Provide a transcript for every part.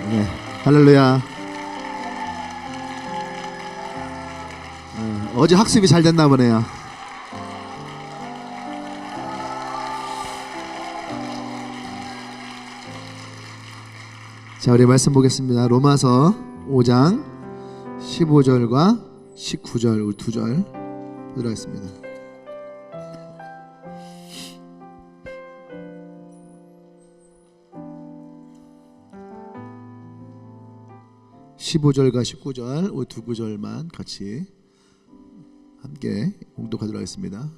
네, 할렐루야. 어제 학습이 잘 됐나 보네요. 자, 우리 말씀 보겠습니다. 로마서 5장 15절과 19절 우리 두 절 보도록 하겠습니다. (15절과 19절) 우리 두 구절만 같이 함께 봉독하도록 하겠습니다.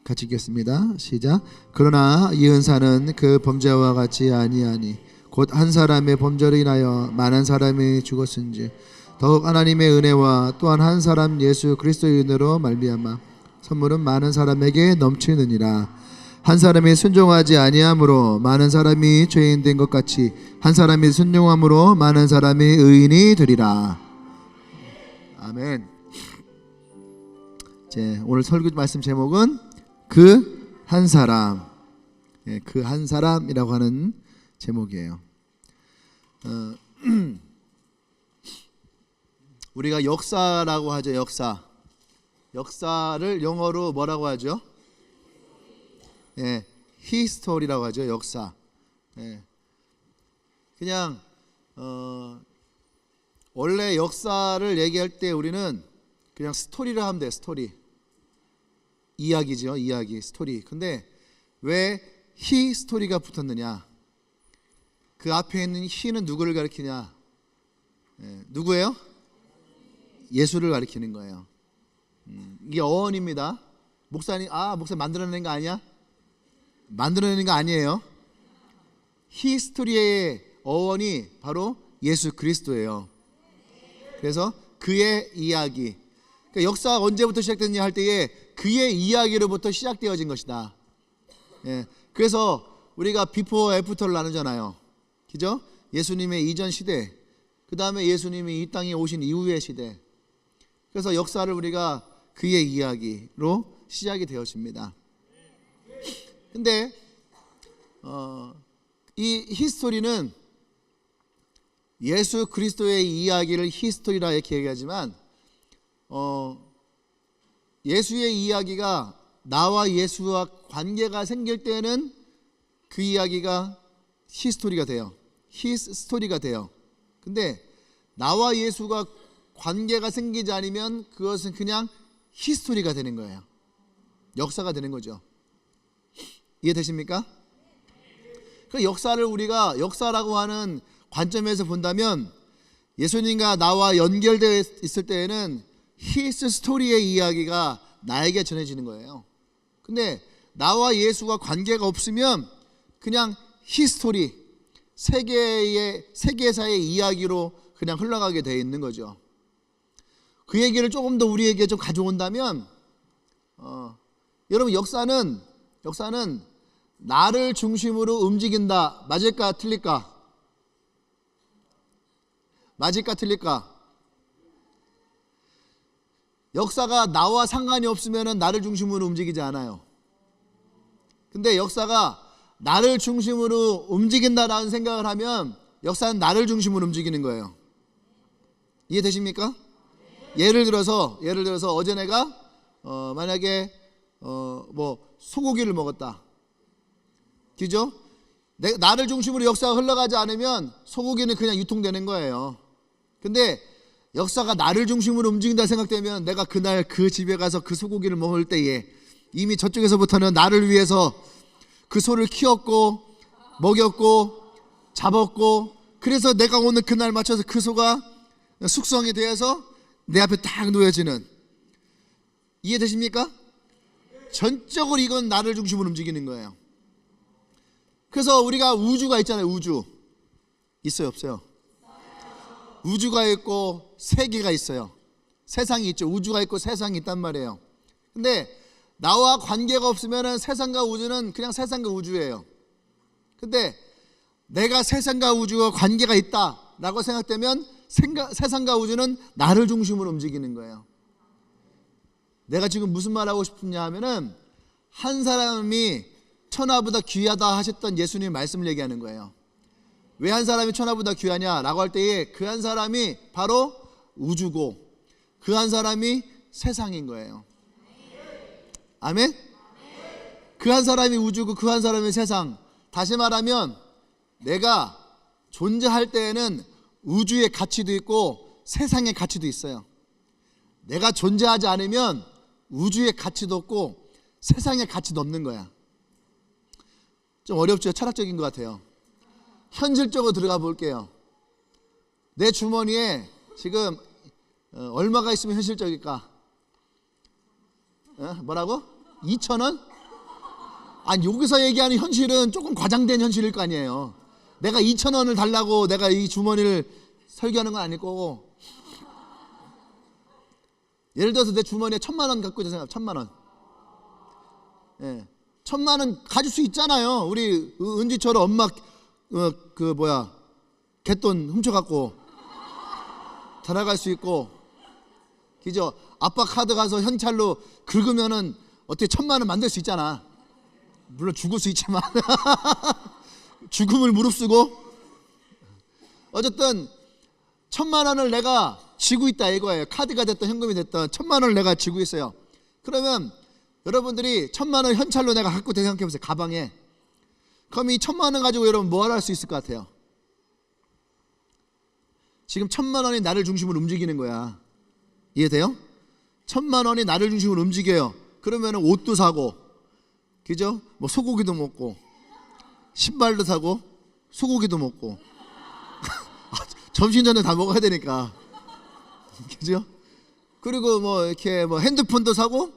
같이 읽겠습니다. 시작. 그러나 이 은사는 그 범죄와 같이 아니하니 곧 한 사람의 범죄로 인하여 많은 사람이 죽었은지 더욱 하나님의 은혜와 또한 한 사람 예수 그리스도의 은혜로 말미암아 선물은 많은 사람에게 넘치느니라. 한 사람이 순종하지 아니함으로 많은 사람이 죄인 된 것 같이 한 사람이 순종함으로 많은 사람이 의인이 되리라. 아멘. 이제 오늘 설교 말씀 제목은 그 한 사람, 그 한 사람이라고 하는 제목이에요. 우리가 역사라고 하죠. 역사를 영어로 뭐라고 하죠? 히스토리라고 하죠. 역사. 그냥 원래 역사를 얘기할 때 우리는 그냥 스토리를 하면 돼. 스토리. 이야기죠. 이야기, 스토리. 근데 왜 히스토리가 붙었느냐? 그 앞에 있는 히는 누구를 가리키냐? 누구예요? 예수를 가리키는 거예요. 이게 어원입니다. 목사님 만들어낸 거 아니야? 만들어내는 거 아니에요. 히스토리의 어원이 바로 예수 그리스도예요. 그래서 그의 이야기. 그러니까 역사가 언제부터 시작됐냐 할 때에 그의 이야기로부터 시작되어진 것이다. 그래서 우리가 비포 애프터를 나누잖아요. 그죠? 예수님의 이전 시대, 그 다음에 예수님이 이 땅에 오신 이후의 시대. 그래서 역사를 우리가 그의 이야기로 시작이 되어집니다. 근데 이 히스토리는 예수 그리스도의 이야기를 히스토리라 이렇게 얘기하지만 예수의 이야기가 나와 예수와 관계가 생길 때는 그 이야기가 히스토리가 돼요. 히스토리가 돼요. 근데 나와 예수가 관계가 생기지 않으면 그것은 그냥 히스토리가 되는 거예요. 역사가 되는 거죠. 이해되십니까? 그 역사를 우리가 역사라고 하는 관점에서 본다면 예수님과 나와 연결되어 있을 때에는 히스 스토리의 이야기가 나에게 전해지는 거예요. 근데 나와 예수가 관계가 없으면 그냥 히스토리, 세계사의 이야기로 그냥 흘러가게 되어 있는 거죠. 그 얘기를 조금 더 우리에게 좀 가져온다면 여러분 역사는 나를 중심으로 움직인다. 맞을까 틀릴까? 맞을까 틀릴까? 역사가 나와 상관이 없으면 나를 중심으로 움직이지 않아요. 근데 역사가 나를 중심으로 움직인다라는 생각을 하면 역사는 나를 중심으로 움직이는 거예요. 이해되십니까? 예를 들어서 어제 내가 만약에 소고기를 먹었다. 그죠? 나를 중심으로 역사가 흘러가지 않으면 소고기는 그냥 유통되는 거예요. 근데 역사가 나를 중심으로 움직인다 생각되면 내가 그날 그 집에 가서 그 소고기를 먹을 때에 이미 저쪽에서부터는 나를 위해서 그 소를 키웠고 먹였고 잡았고 그래서 내가 오늘 그날 맞춰서 그 소가 숙성이 되어서 내 앞에 딱 놓여지는. 이해되십니까? 전적으로 이건 나를 중심으로 움직이는 거예요. 그래서 우리가 우주가 있잖아요. 우주 있어요 없어요? 우주가 있고 세계가 있어요. 세상이 있죠. 우주가 있고 세상이 있단 말이에요. 근데 나와 관계가 없으면 세상과 우주는 그냥 세상과 우주예요. 근데 내가 세상과 우주와 관계가 있다라고 생각되면 세상과 우주는 나를 중심으로 움직이는 거예요. 내가 지금 무슨 말하고 싶냐 하면은 한 사람이 천하보다 귀하다 하셨던 예수님 말씀을 얘기하는 거예요. 왜 한 사람이 천하보다 귀하냐라고 할 때에 그 한 사람이 바로 우주고 그 한 사람이 세상인 거예요. 아멘? 그 한 사람이 우주고 그 한 사람이 세상. 다시 말하면 내가 존재할 때에는 우주의 가치도 있고 세상의 가치도 있어요. 내가 존재하지 않으면 우주의 가치도 없고 세상의 가치도 없는 거야. 좀 어렵죠? 철학적인 것 같아요. 현실적으로 들어가 볼게요. 내 주머니에 지금 얼마가 있으면 현실적일까? 뭐라고? 2,000원? 아니 여기서 얘기하는 현실은 조금 과장된 현실일 거 아니에요. 내가 2,000원을 달라고 내가 이 주머니를 설계하는 건 아닐 거고, 예를 들어서 내 주머니에 1,000만 원 갖고 있다 생각. 1,000만 원. 예, 1,000만 원 가질 수 있잖아요. 우리 은지처럼 엄마 갯돈 훔쳐갖고 달아갈 수 있고, 그죠? 아빠 카드 가서 현찰로 긁으면은 어떻게 1,000만 원 만들 수 있잖아. 물론 죽을 수 있지만 죽음을 무릅쓰고 어쨌든 1,000만 원을 내가 쥐고 있다 이거예요. 카드가 됐든 현금이 됐든 1,000만 원을 내가 쥐고 있어요. 그러면 여러분들이 1,000만 원 현찰로 내가 갖고 있다 생각해보세요. 가방에. 그럼 이 1,000만 원 가지고 여러분 뭐 할 수 있을 것 같아요? 지금 1,000만 원이 나를 중심으로 움직이는 거야. 이해돼요? 1,000만 원이 나를 중심으로 움직여요. 그러면 옷도 사고, 그죠? 뭐 소고기도 먹고, 신발도 사고, 소고기도 먹고 점심 전에 다 먹어야 되니까, 그죠? 그리고 뭐 이렇게 뭐 핸드폰도 사고,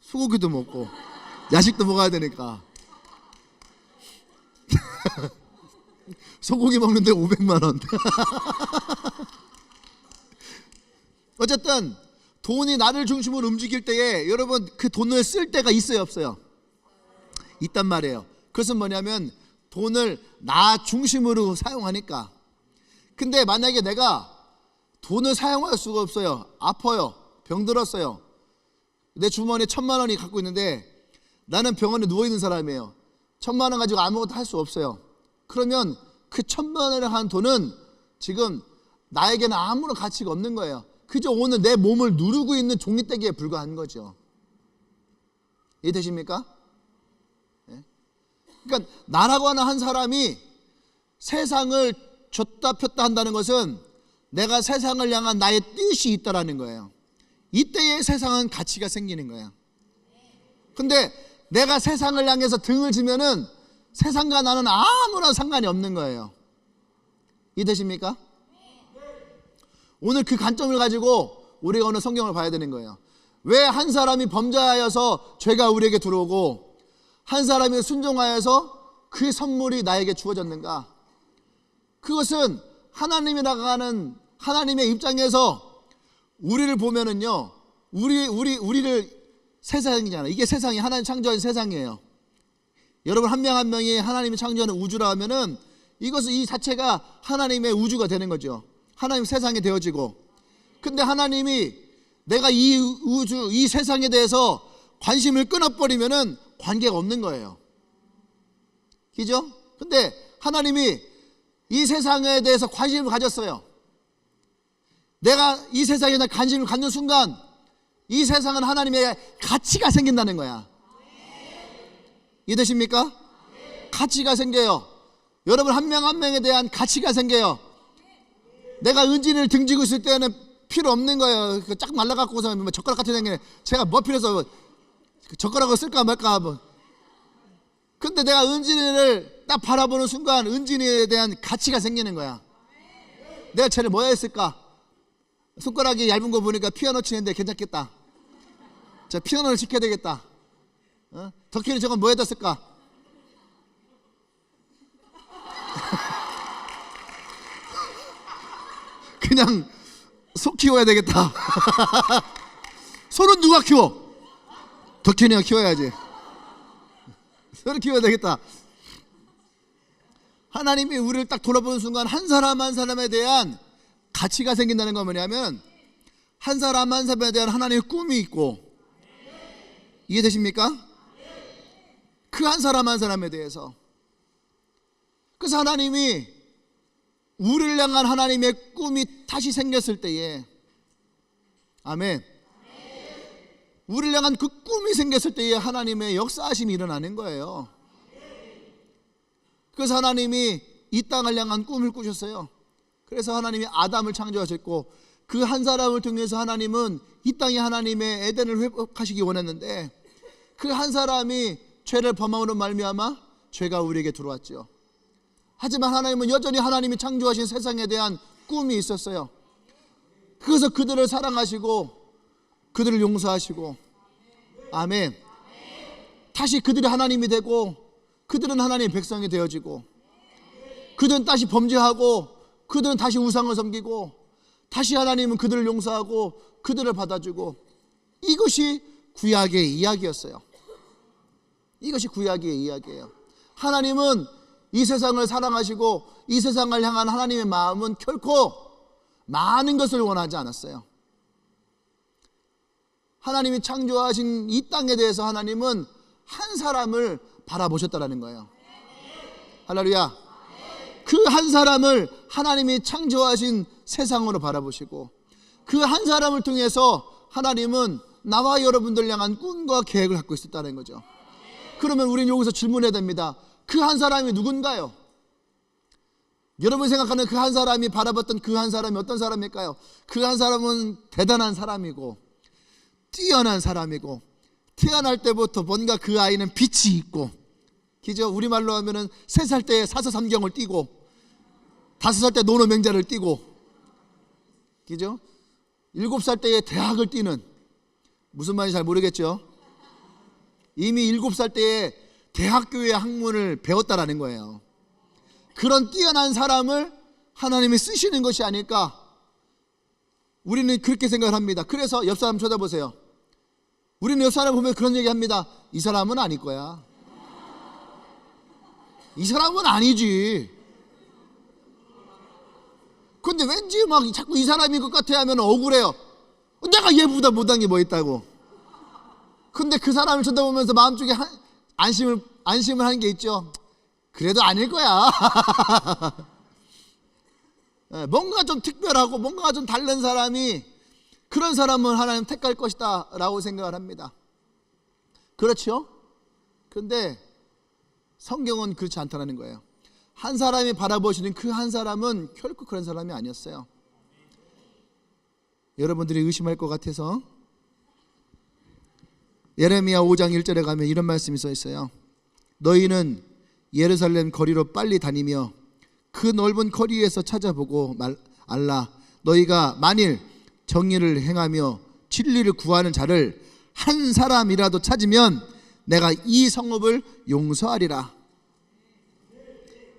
소고기도 먹고, 야식도 먹어야 되니까 소고기 먹는데 500만 원. 어쨌든 돈이 나를 중심으로 움직일 때에 여러분 그 돈을 쓸 때가 있어요, 없어요? 있단 말이에요. 그것은 뭐냐면 돈을 나 중심으로 사용하니까. 근데 만약에 내가 돈을 사용할 수가 없어요. 아파요. 병들었어요. 내 주머니에 1,000만 원이 갖고 있는데 나는 병원에 누워있는 사람이에요. 1,000만 원 가지고 아무것도 할 수 없어요. 그러면 그 1,000만 원을 한 돈은 지금 나에게는 아무런 가치가 없는 거예요. 그저 오늘 내 몸을 누르고 있는 종이떼기에 불과한 거죠. 이해되십니까? 네? 그러니까 나라고 하는 한 사람이 세상을 줬다 폈다 한다는 것은 내가 세상을 향한 나의 뜻이 있다라는 거예요. 이때의 세상은 가치가 생기는 거야. 근데 내가 세상을 향해서 등을 지면은 세상과 나는 아무런 상관이 없는 거예요. 이해되십니까? 오늘 그 관점을 가지고 우리가 오늘 성경을 봐야 되는 거예요. 왜 한 사람이 범죄하여서 죄가 우리에게 들어오고 한 사람이 순종하여서 그 선물이 나에게 주어졌는가? 그것은 하나님이 나가는 하나님의 입장에서 우리를 보면은요, 우리를 세상이잖아요. 이게 세상이 하나님 창조한 세상이에요. 여러분 한 명 한 명이 하나님이 창조하는 우주라 하면은 이것은 이 자체가 하나님의 우주가 되는 거죠. 하나님 세상이 되어지고. 근데 하나님이 내가 이 우주, 이 세상에 대해서 관심을 끊어버리면은 관계가 없는 거예요. 그죠? 근데 하나님이 이 세상에 대해서 관심을 가졌어요. 내가 이 세상에 대한 관심을 갖는 순간 이 세상은 하나님의 가치가 생긴다는 거야. 이해되십니까? 가치가 생겨요. 여러분 한 명 한 명에 대한 가치가 생겨요. 내가 은진이를 등지고 있을 때는 필요 없는 거예요. 쫙 말라갖고서 젓가락 같이 생기네. 제가 뭐 필요해서 젓가락을 쓸까 말까. 근데 내가 은진이를 딱 바라보는 순간 은진이에 대한 가치가 생기는 거야. 내가 쟤를 뭐 했을까? 손가락이 얇은 거 보니까 피아노 치는데 괜찮겠다. 자, 피아노를 시켜야 되겠다. 덕희는 저건 뭐 해다 쓸까? 그냥 소 키워야 되겠다. 소는 누가 키워? 덕희이가 키워야지. 소를 키워야 되겠다. 하나님이 우리를 딱 돌아보는 순간 한 사람 한 사람에 대한 가치가 생긴다는 건 뭐냐면 한 사람 한 사람에 대한 하나님의 꿈이 있고, 이해되십니까? 그 한 사람 한 사람에 대해서. 그래서 하나님이 우리를 향한 하나님의 꿈이 다시 생겼을 때에, 아멘, 우리를 향한 그 꿈이 생겼을 때에 하나님의 역사하심이 일어나는 거예요. 그래서 하나님이 이 땅을 향한 꿈을 꾸셨어요. 그래서 하나님이 아담을 창조하셨고, 그 한 사람을 통해서 하나님은 이 땅에 하나님의 에덴을 회복하시기 원했는데, 그 한 사람이 죄를 범함으로 말미암아 죄가 우리에게 들어왔죠. 하지만 하나님은 여전히 하나님이 창조하신 세상에 대한 꿈이 있었어요. 그래서 그들을 사랑하시고 그들을 용서하시고, 아멘, 다시 그들이 하나님이 되고 그들은 하나님의 백성이 되어지고, 그들은 다시 범죄하고 그들은 다시 우상을 섬기고, 다시 하나님은 그들을 용서하고 그들을 받아주고, 이것이 구약의 이야기였어요. 이것이 구약의 이야기예요. 하나님은 이 세상을 사랑하시고 이 세상을 향한 하나님의 마음은 결코 많은 것을 원하지 않았어요. 하나님이 창조하신 이 땅에 대해서 하나님은 한 사람을 바라보셨다는 거예요. 할렐루야. 그 한 사람을 하나님이 창조하신 세상으로 바라보시고, 그 한 사람을 통해서 하나님은 나와 여러분들 향한 꿈과 계획을 갖고 있었다는 거죠. 그러면 우리는 여기서 질문해야 됩니다. 그 한 사람이 누군가요? 여러분이 생각하는 그 한 사람이 바라봤던 그 한 사람이 어떤 사람일까요? 그 한 사람은 대단한 사람이고 뛰어난 사람이고, 태어날 때부터 뭔가 그 아이는 빛이 있고, 그죠? 우리말로 하면은 3살 때에 사서삼경을 띠고 5살 때 논어맹자를 띠고, 그죠? 7살 때에 대학을 띠는, 무슨 말인지 잘 모르겠죠? 이미 7살 때에 대학교의 학문을 배웠다라는 거예요. 그런 뛰어난 사람을 하나님이 쓰시는 것이 아닐까, 우리는 그렇게 생각을 합니다. 그래서 옆 사람 쳐다보세요. 우리는 옆 사람 보면 그런 얘기합니다. 이 사람은 아닐 거야. 이 사람은 아니지. 근데 왠지 막 자꾸 이 사람인 것 같아 하면 억울해요. 내가 얘보다 못한 게 뭐 있다고. 근데 그 사람을 쳐다보면서 마음속에 안심을 하는 게 있죠. 그래도 아닐 거야. 뭔가 좀 특별하고 뭔가 좀 다른 사람이, 그런 사람은 하나님 택할 것이다 라고 생각을 합니다. 그렇죠? 그런데 성경은 그렇지 않다는 거예요. 한 사람이 바라보시는 그 한 사람은 결코 그런 사람이 아니었어요. 여러분들이 의심할 것 같아서 예레미야 5장 1절에 가면 이런 말씀이 써 있어요. 너희는 예루살렘 거리로 빨리 다니며 그 넓은 거리에서 찾아보고 알라. 너희가 만일 정의를 행하며 진리를 구하는 자를 한 사람이라도 찾으면 내가 이 성읍을 용서하리라.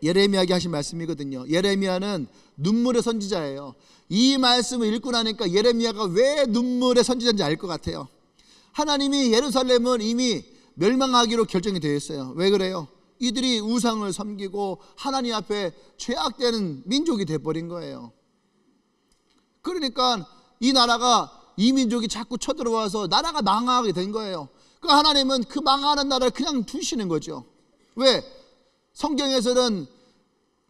예레미야에게 하신 말씀이거든요. 예레미야는 눈물의 선지자예요. 이 말씀을 읽고 나니까 예레미야가 왜 눈물의 선지자인지 알 것 같아요. 하나님이 예루살렘은 이미 멸망하기로 결정이 되어 있어요. 왜 그래요? 이들이 우상을 섬기고 하나님 앞에 죄악되는 민족이 돼버린 거예요. 그러니까 이 나라가, 이 민족이 자꾸 쳐들어와서 나라가 망하게 된 거예요. 그 하나님은 그 망하는 나라를 그냥 두시는 거죠. 왜? 성경에서는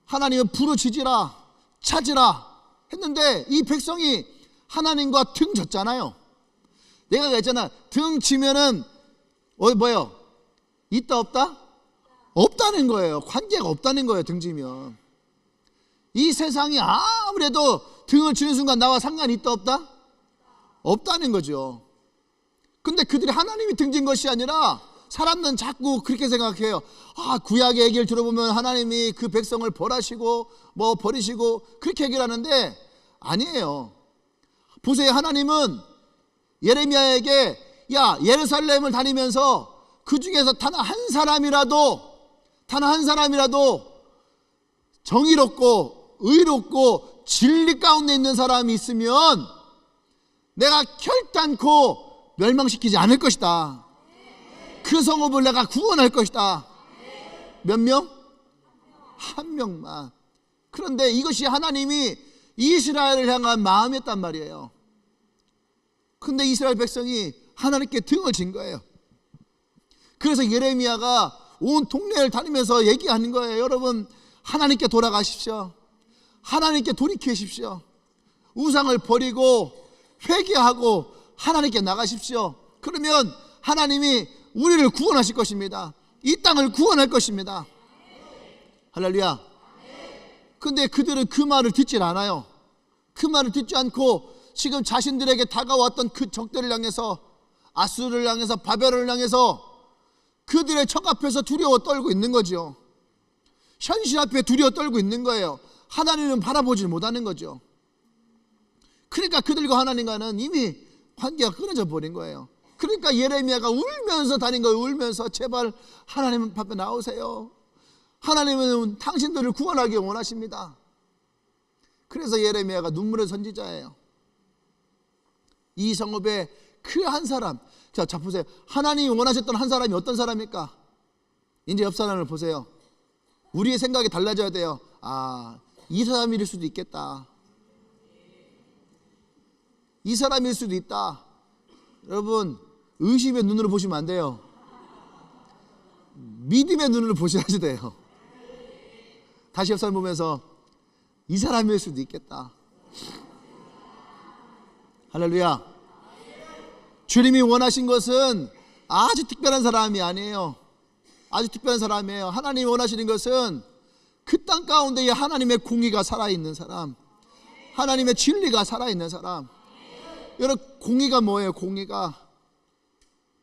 하나님은 부르짖으라 찾으라 했는데 이 백성이 하나님과 등 졌잖아요. 내가 그랬잖아. 등 치면은 뭐예요? 있다 없다? 없다는 거예요. 관계가 없다는 거예요. 등 지면. 이 세상이 아무래도 등을 치는 순간 나와 상관이 있다 없다? 없다는 거죠. 근데 그들이 하나님이 등진 것이 아니라, 사람들은 자꾸 그렇게 생각해요. 구약의 얘기를 들어보면 하나님이 그 백성을 벌하시고 뭐 버리시고 그렇게 얘기를 하는데 아니에요. 보세요. 하나님은 예레미야에게 야, 예루살렘을 다니면서 그 중에서 단 한 사람이라도 정의롭고 의롭고 진리 가운데 있는 사람이 있으면 내가 결단코 멸망시키지 않을 것이다. 그 성읍을 내가 구원할 것이다. 몇 명? 한 명만. 그런데 이것이 하나님이 이스라엘을 향한 마음이었단 말이에요. 근데 이스라엘 백성이 하나님께 등을 진 거예요. 그래서 예레미야가 온 동네를 다니면서 얘기하는 거예요. 여러분, 하나님께 돌아가십시오. 하나님께 돌이키십시오. 우상을 버리고 회개하고 하나님께 나가십시오. 그러면 하나님이 우리를 구원하실 것입니다. 이 땅을 구원할 것입니다. 할렐루야. 근데 그들은 그 말을 듣질 않아요. 그 말을 듣지 않고 지금 자신들에게 다가왔던 그 적들을 향해서, 아수르를 향해서, 바벨론을 향해서 그들의 적 앞에서 두려워 떨고 있는 거죠. 현실 앞에 두려워 떨고 있는 거예요. 하나님은 바라보지 못하는 거죠. 그러니까 그들과 하나님과는 이미 관계가 끊어져 버린 거예요. 그러니까 예레미야가 울면서 다닌 거예요. 울면서 제발 하나님 앞에 나오세요. 하나님은 당신들을 구원하기 원하십니다. 그래서 예레미야가 눈물의 선지자예요. 이 성읍에 그 한 사람, 자 보세요. 하나님이 원하셨던 한 사람이 어떤 사람일까? 이제 옆 사람을 보세요. 우리의 생각이 달라져야 돼요. 아, 이 사람일 수도 있겠다. 이 사람일 수도 있다. 여러분, 의심의 눈으로 보시면 안 돼요. 믿음의 눈으로 보셔야지 돼요. 다시 옆 사람 보면서 이 사람일 수도 있겠다. 할렐루야. 주님이 원하신 것은 아주 특별한 사람이 아니에요. 아주 특별한 사람이에요. 하나님이 원하시는 것은 그 땅 가운데에 하나님의 공의가 살아있는 사람, 하나님의 진리가 살아있는 사람. 여러분, 공의가 뭐예요? 공의가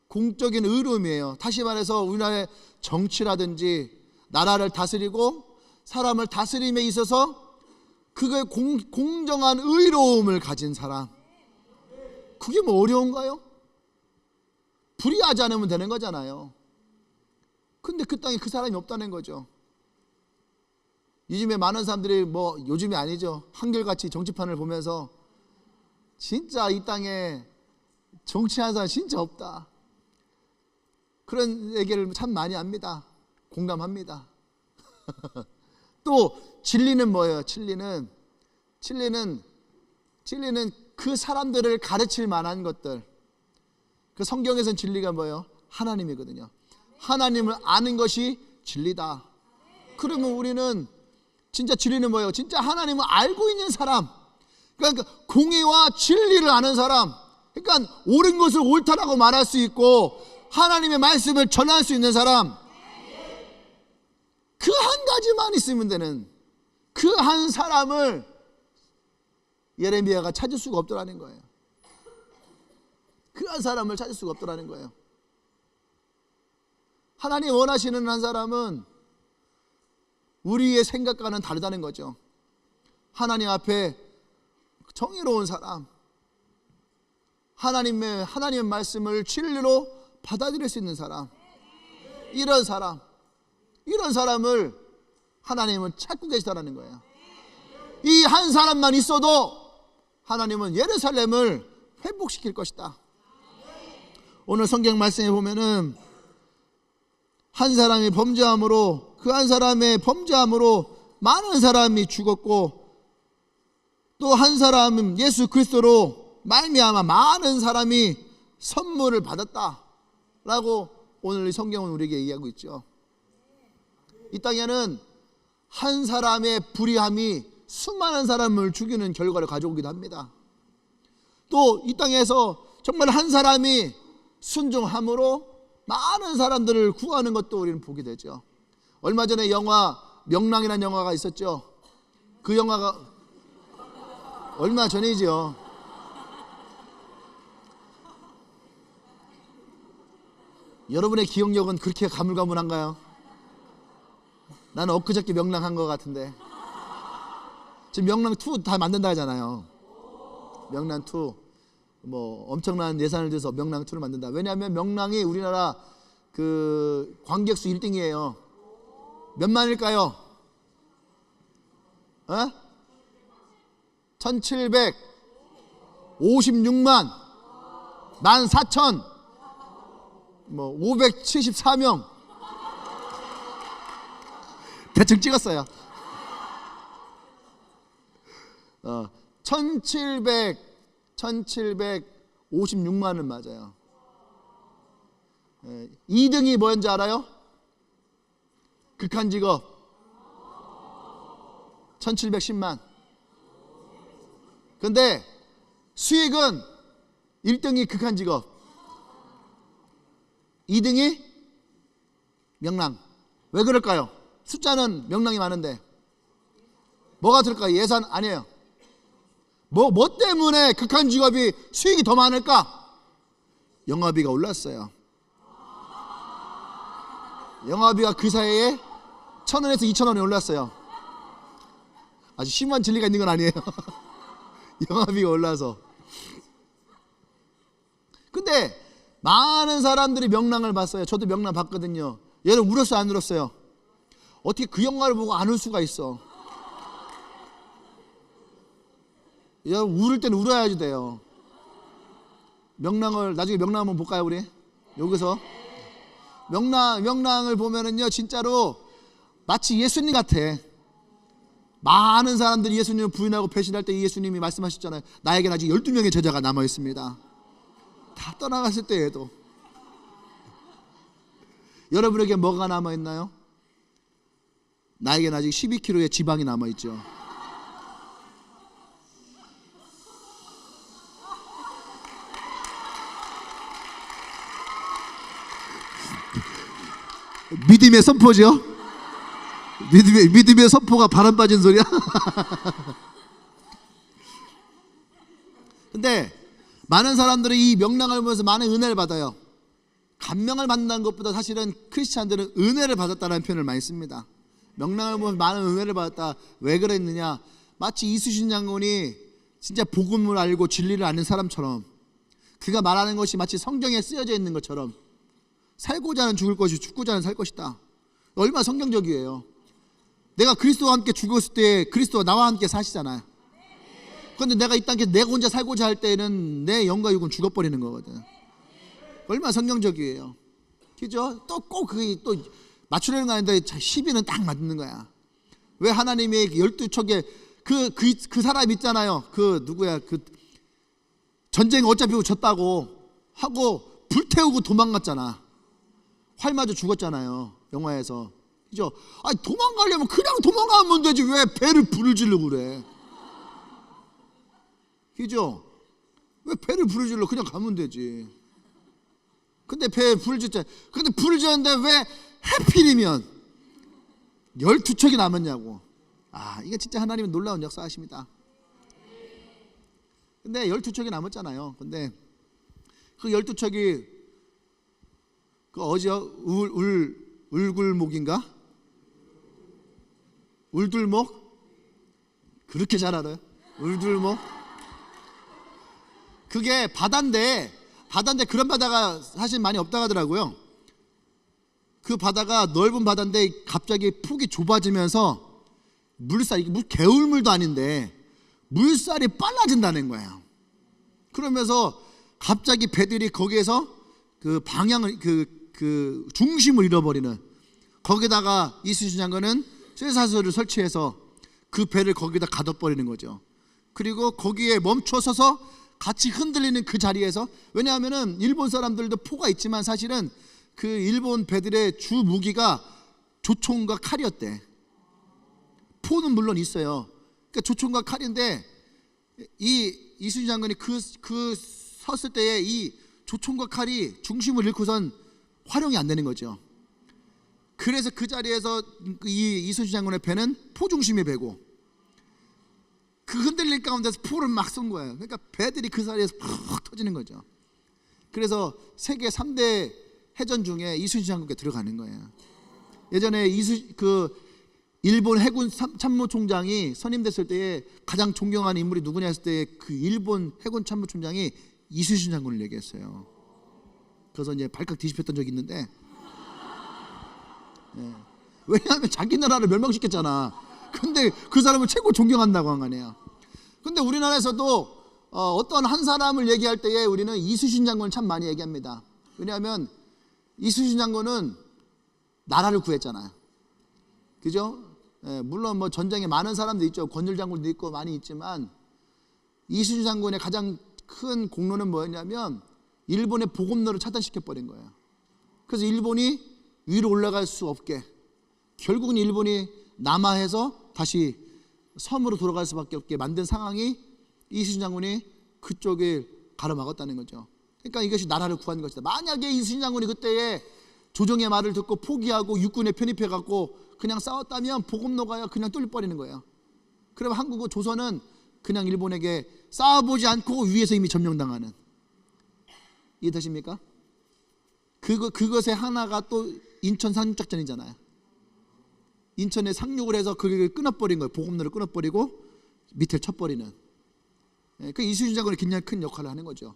공적인 의로움이에요. 다시 말해서 우리나라의 정치라든지 나라를 다스리고 사람을 다스림에 있어서 그거에 공정한 의로움을 가진 사람. 그게 뭐 어려운가요? 불의하지 않으면 되는 거잖아요. 근데 그 땅에 그 사람이 없다는 거죠. 요즘에 많은 사람들이, 뭐 요즘이 아니죠, 한결같이 정치판을 보면서 진짜 이 땅에 정치하는 사람 진짜 없다, 그런 얘기를 참 많이 합니다. 공감합니다. 또 진리는 뭐예요? 진리는 그 사람들을 가르칠 만한 것들. 그 성경에서는 진리가 뭐예요? 하나님이거든요. 하나님을 아는 것이 진리다. 그러면 우리는 진짜 진리는 뭐예요? 진짜 하나님을 알고 있는 사람. 그러니까 공의와 진리를 아는 사람. 그러니까 옳은 것을 옳다라고 말할 수 있고 하나님의 말씀을 전할 수 있는 사람. 그 한 가지만 있으면 되는, 그 한 사람을 예레미야가 찾을 수가 없더라는 거예요. 그 한 사람을 찾을 수가 없더라는 거예요. 하나님 원하시는 한 사람은 우리의 생각과는 다르다는 거죠. 하나님 앞에 정의로운 사람, 하나님의 말씀을 진리로 받아들일 수 있는 사람, 이런 사람을 하나님은 찾고 계시다는 거예요. 이 한 사람만 있어도 하나님은 예루살렘을 회복시킬 것이다. 오늘 성경 말씀에 보면은 한 사람이 범죄함으로, 그 한 사람의 범죄함으로 많은 사람이 죽었고, 또 한 사람은 예수 그리스도로 말미암아 많은 사람이 선물을 받았다라고 오늘 이 성경은 우리에게 얘기하고 있죠. 이 땅에는 한 사람의 불의함이 수많은 사람을 죽이는 결과를 가져오기도 합니다. 또 이 땅에서 정말 한 사람이 순종함으로 많은 사람들을 구하는 것도 우리는 보게 되죠. 얼마 전에 영화 명랑이라는 영화가 있었죠. 그 영화가 얼마 전이죠. 여러분의 기억력은 그렇게 가물가물한가요? 나는 엊그저께 명랑한 것 같은데. 지금 명랑2 다 만든다 하잖아요. 명랑2 뭐 엄청난 예산을 들여서 명랑2를 만든다. 왜냐하면 명랑이 우리나라 그 관객수 1등이에요. 몇만일까요? 1756만 14,000 뭐 574명 대충 찍었어요. 1756만은 맞아요. 2등이 뭐였는지 알아요? 극한 직업 1710만. 근데 수익은 1등이 극한 직업, 2등이 명랑. 왜 그럴까요? 숫자는 명랑이 많은데 뭐가 들을까요? 예산 아니에요. 뭐 때문에 극한 직업이 수익이 더 많을까? 영화비가 올랐어요. 영화비가 그 사이에 1,000원에서 2,000원이 올랐어요. 아주 심한 진리가 있는 건 아니에요. 영화비가 올라서. 근데 많은 사람들이 명랑을 봤어요. 저도 명랑 봤거든요. 여러분 울었어요, 안 울었어요? 어떻게 그 영화를 보고 안 울 수가 있어? 여러분 울을 때는 울어야지 돼요. 명랑을 나중에 명랑 한번 볼까요, 우리? 여기서 명랑을 보면은요, 진짜로 마치 예수님 같아. 많은 사람들이 예수님을 부인하고 배신할 때 예수님이 말씀하셨잖아요. 나에게는 아직 12명의 제자가 남아 있습니다. 다 떠나갔을 때에도. 여러분에게 뭐가 남아 있나요? 나에게는 아직 12kg의 지방이 남아 있죠. 믿음의 선포죠. 믿음의 선포가 바람 빠진 소리야. 근데 많은 사람들이 이 명랑을 보면서 많은 은혜를 받아요. 감명을 받는다는 것보다 사실은 크리스찬들은 은혜를 받았다는 표현을 많이 씁니다. 명랑을 보면서 많은 은혜를 받았다. 왜 그랬느냐? 마치 이수신 장군이 진짜 복음을 알고 진리를 아는 사람처럼, 그가 말하는 것이 마치 성경에 쓰여져 있는 것처럼, 살고자 하는 죽을 것이, 죽고자 하는 살 것이다. 얼마나 성경적이에요. 내가 그리스도와 함께 죽었을 때 그리스도가 나와 함께 사시잖아요. 그런데 내가 이 땅에 내가 혼자 살고자 할 때는 내 영과 육은 죽어버리는 거거든. 얼마나 성경적이에요. 그죠? 또 꼭 그게 또 맞추려는 거 아닌데 12는 딱 맞는 거야. 왜 하나님이 12척에 그 사람 있잖아요. 그 누구야? 그 전쟁 어차피 졌다고 하고 불태우고 도망갔잖아. 활 맞아 죽었잖아요. 영화에서. 그죠? 아니 도망가려면 그냥 도망가면 되지 왜 배를 불을 지르고 그래? 그죠? 왜 배를 불을 질러? 그냥 가면 되지. 근데 배에 불을 짓자. 근데 불을 지었는데 왜 해필이면 12척이 남았냐고. 아, 이게 진짜 하나님은 놀라운 역사하십니다. 근데 12척이 남았잖아요. 근데 그 12척이 그 어디요? 울굴목인가? 울둘목? 그렇게 잘 알아요? 울둘목? 그게 바다인데 그런 바다가 사실 많이 없다고 하더라고요. 그 바다가 넓은 바다인데 갑자기 폭이 좁아지면서 물살이, 개울물도 아닌데 물살이 빨라진다는 거예요. 그러면서 갑자기 배들이 거기에서 그 방향을 그 중심을 잃어버리는, 거기다가 이수신 장군은 쇠사슬을 설치해서 그 배를 거기다 가둬버리는 거죠. 그리고 거기에 멈춰서서 같이 흔들리는 그 자리에서, 왜냐하면은 일본 사람들도 포가 있지만 사실은 그 일본 배들의 주 무기가 조총과 칼이었대. 포는 물론 있어요. 그러니까 조총과 칼인데 이 이순신 장군이 그 섰을 때에 이 조총과 칼이 중심을 잃고선 활용이 안 되는 거죠. 그래서 그 자리에서 이 이순신 장군의 배는 포 중심의 배고, 그 흔들릴 가운데서 포를 막 쏜 거예요. 그러니까 배들이 그 자리에서 푹 터지는 거죠. 그래서 세계 3대 해전 중에 이순신 장군께 들어가는 거예요. 예전에 일본 해군 참모총장이 선임됐을 때에 가장 존경하는 인물이 누구냐 했을 때 그 일본 해군 참모총장이 이순신 장군을 얘기했어요. 그래서 이제 발칵 뒤집혔던 적이 있는데, 네. 왜냐하면 자기 나라를 멸망시켰잖아. 근데 그 사람을 최고 존경한다고 한 거 아니에요. 근데 우리나라에서도 어떤 한 사람을 얘기할 때에 우리는 이순신 장군을 참 많이 얘기합니다. 왜냐하면 이순신 장군은 나라를 구했잖아요. 그죠? 예, 물론 뭐 전쟁에 많은 사람도 있죠. 권율 장군도 있고 많이 있지만, 이순신 장군의 가장 큰 공로는 뭐였냐면 일본의 보급로를 차단시켜 버린 거예요. 그래서 일본이 위로 올라갈 수 없게 결국은 일본이 남하해서 다시 섬으로 돌아갈 수밖에 없게 만든 상황이 이순신 장군이 그쪽을 가로막았다는 거죠. 그러니까 이것이 나라를 구한 것이다. 만약에 이순신 장군이 그때에 조정의 말을 듣고 포기하고 육군에 편입해갖고 그냥 싸웠다면 보급로가 그냥 뚫려버리는 거예요. 그럼 한국과 조선은 그냥 일본에게 싸워보지 않고 위에서 이미 점령당하는, 이해되십니까? 그것의 하나가 또 인천 상륙작전이잖아요. 인천에 상륙을 해서 그걸 끊어버린 거예요. 보급로를 끊어버리고 밑을 쳐버리는. 그 이순신 장군이 굉장히 큰 역할을 하는 거죠.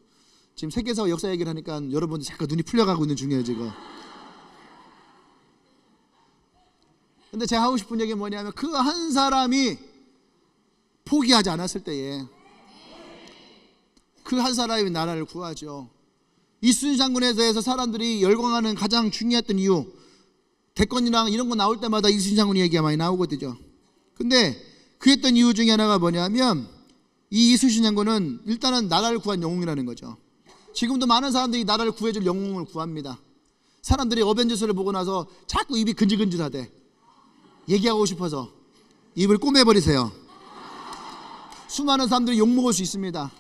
지금 세계사 역사 얘기를 하니까 여러분들 잠깐 눈이 풀려가고 있는 중이에요 지금. 근데 제가 하고 싶은 얘기는 뭐냐면 그 한 사람이 포기하지 않았을 때에 그 한 사람이 나라를 구하죠. 이순신 장군에 대해서 사람들이 열광하는 가장 중요했던 이유, 대권이랑 이런 거 나올 때마다 이순신 장군 얘기가 많이 나오거든요. 근데 그 했던 이유 중에 하나가 뭐냐면 이 이순신 장군은 일단은 나라를 구한 영웅이라는 거죠. 지금도 많은 사람들이 나라를 구해줄 영웅을 구합니다. 사람들이 어벤져스를 보고 나서 자꾸 입이 근질근질하대. 얘기하고 싶어서 입을 꼬매버리세요. 수많은 사람들이 욕먹을 수 있습니다.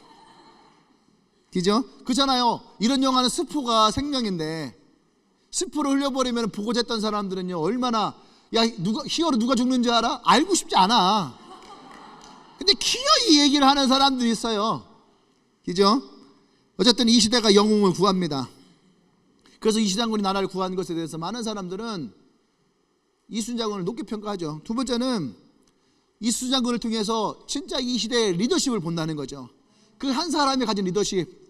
그죠? 그렇잖아요. 이런 영화는 스포가 생명인데 스포를 흘려버리면 보고 잤던 사람들은요 얼마나, 야 히어로 누가 죽는지 알아? 알고 싶지 않아. 근데 기어이 얘기를 하는 사람들이 있어요. 그죠? 어쨌든 이 시대가 영웅을 구합니다. 그래서 이순신 장군이 나라를 구한 것에 대해서 많은 사람들은 이순신 장군을 높게 평가하죠. 두 번째는 이순신 장군을 통해서 진짜 이 시대의 리더십을 본다는 거죠. 그 한 사람이 가진 리더십,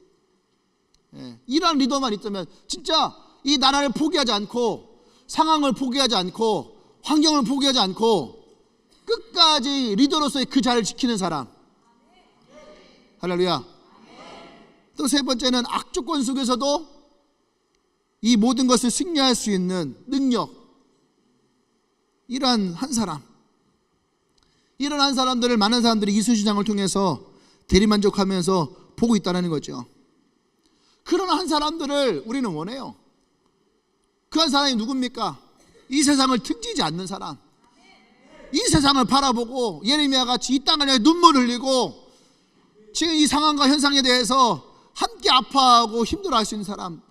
이러한 리더만 있다면 진짜 이 나라를 포기하지 않고 상황을 포기하지 않고 환경을 포기하지 않고 끝까지 리더로서의 그 자리를 지키는 사람. 할렐루야. 또 세 번째는 악조건 속에서도 이 모든 것을 승리할 수 있는 능력, 이러한 한 사람, 이런 한 사람들을 많은 사람들이 이순신 장군을 통해서 대리만족하면서 보고 있다는 거죠. 그런 한 사람들을 우리는 원해요. 그 한 사람이 누굽니까? 이 세상을 등지지 않는 사람, 이 세상을 바라보고 예레미야 같이 이 땅을 향해 눈물 흘리고 지금 이 상황과 현상에 대해서 함께 아파하고 힘들어할 수 있는 사람.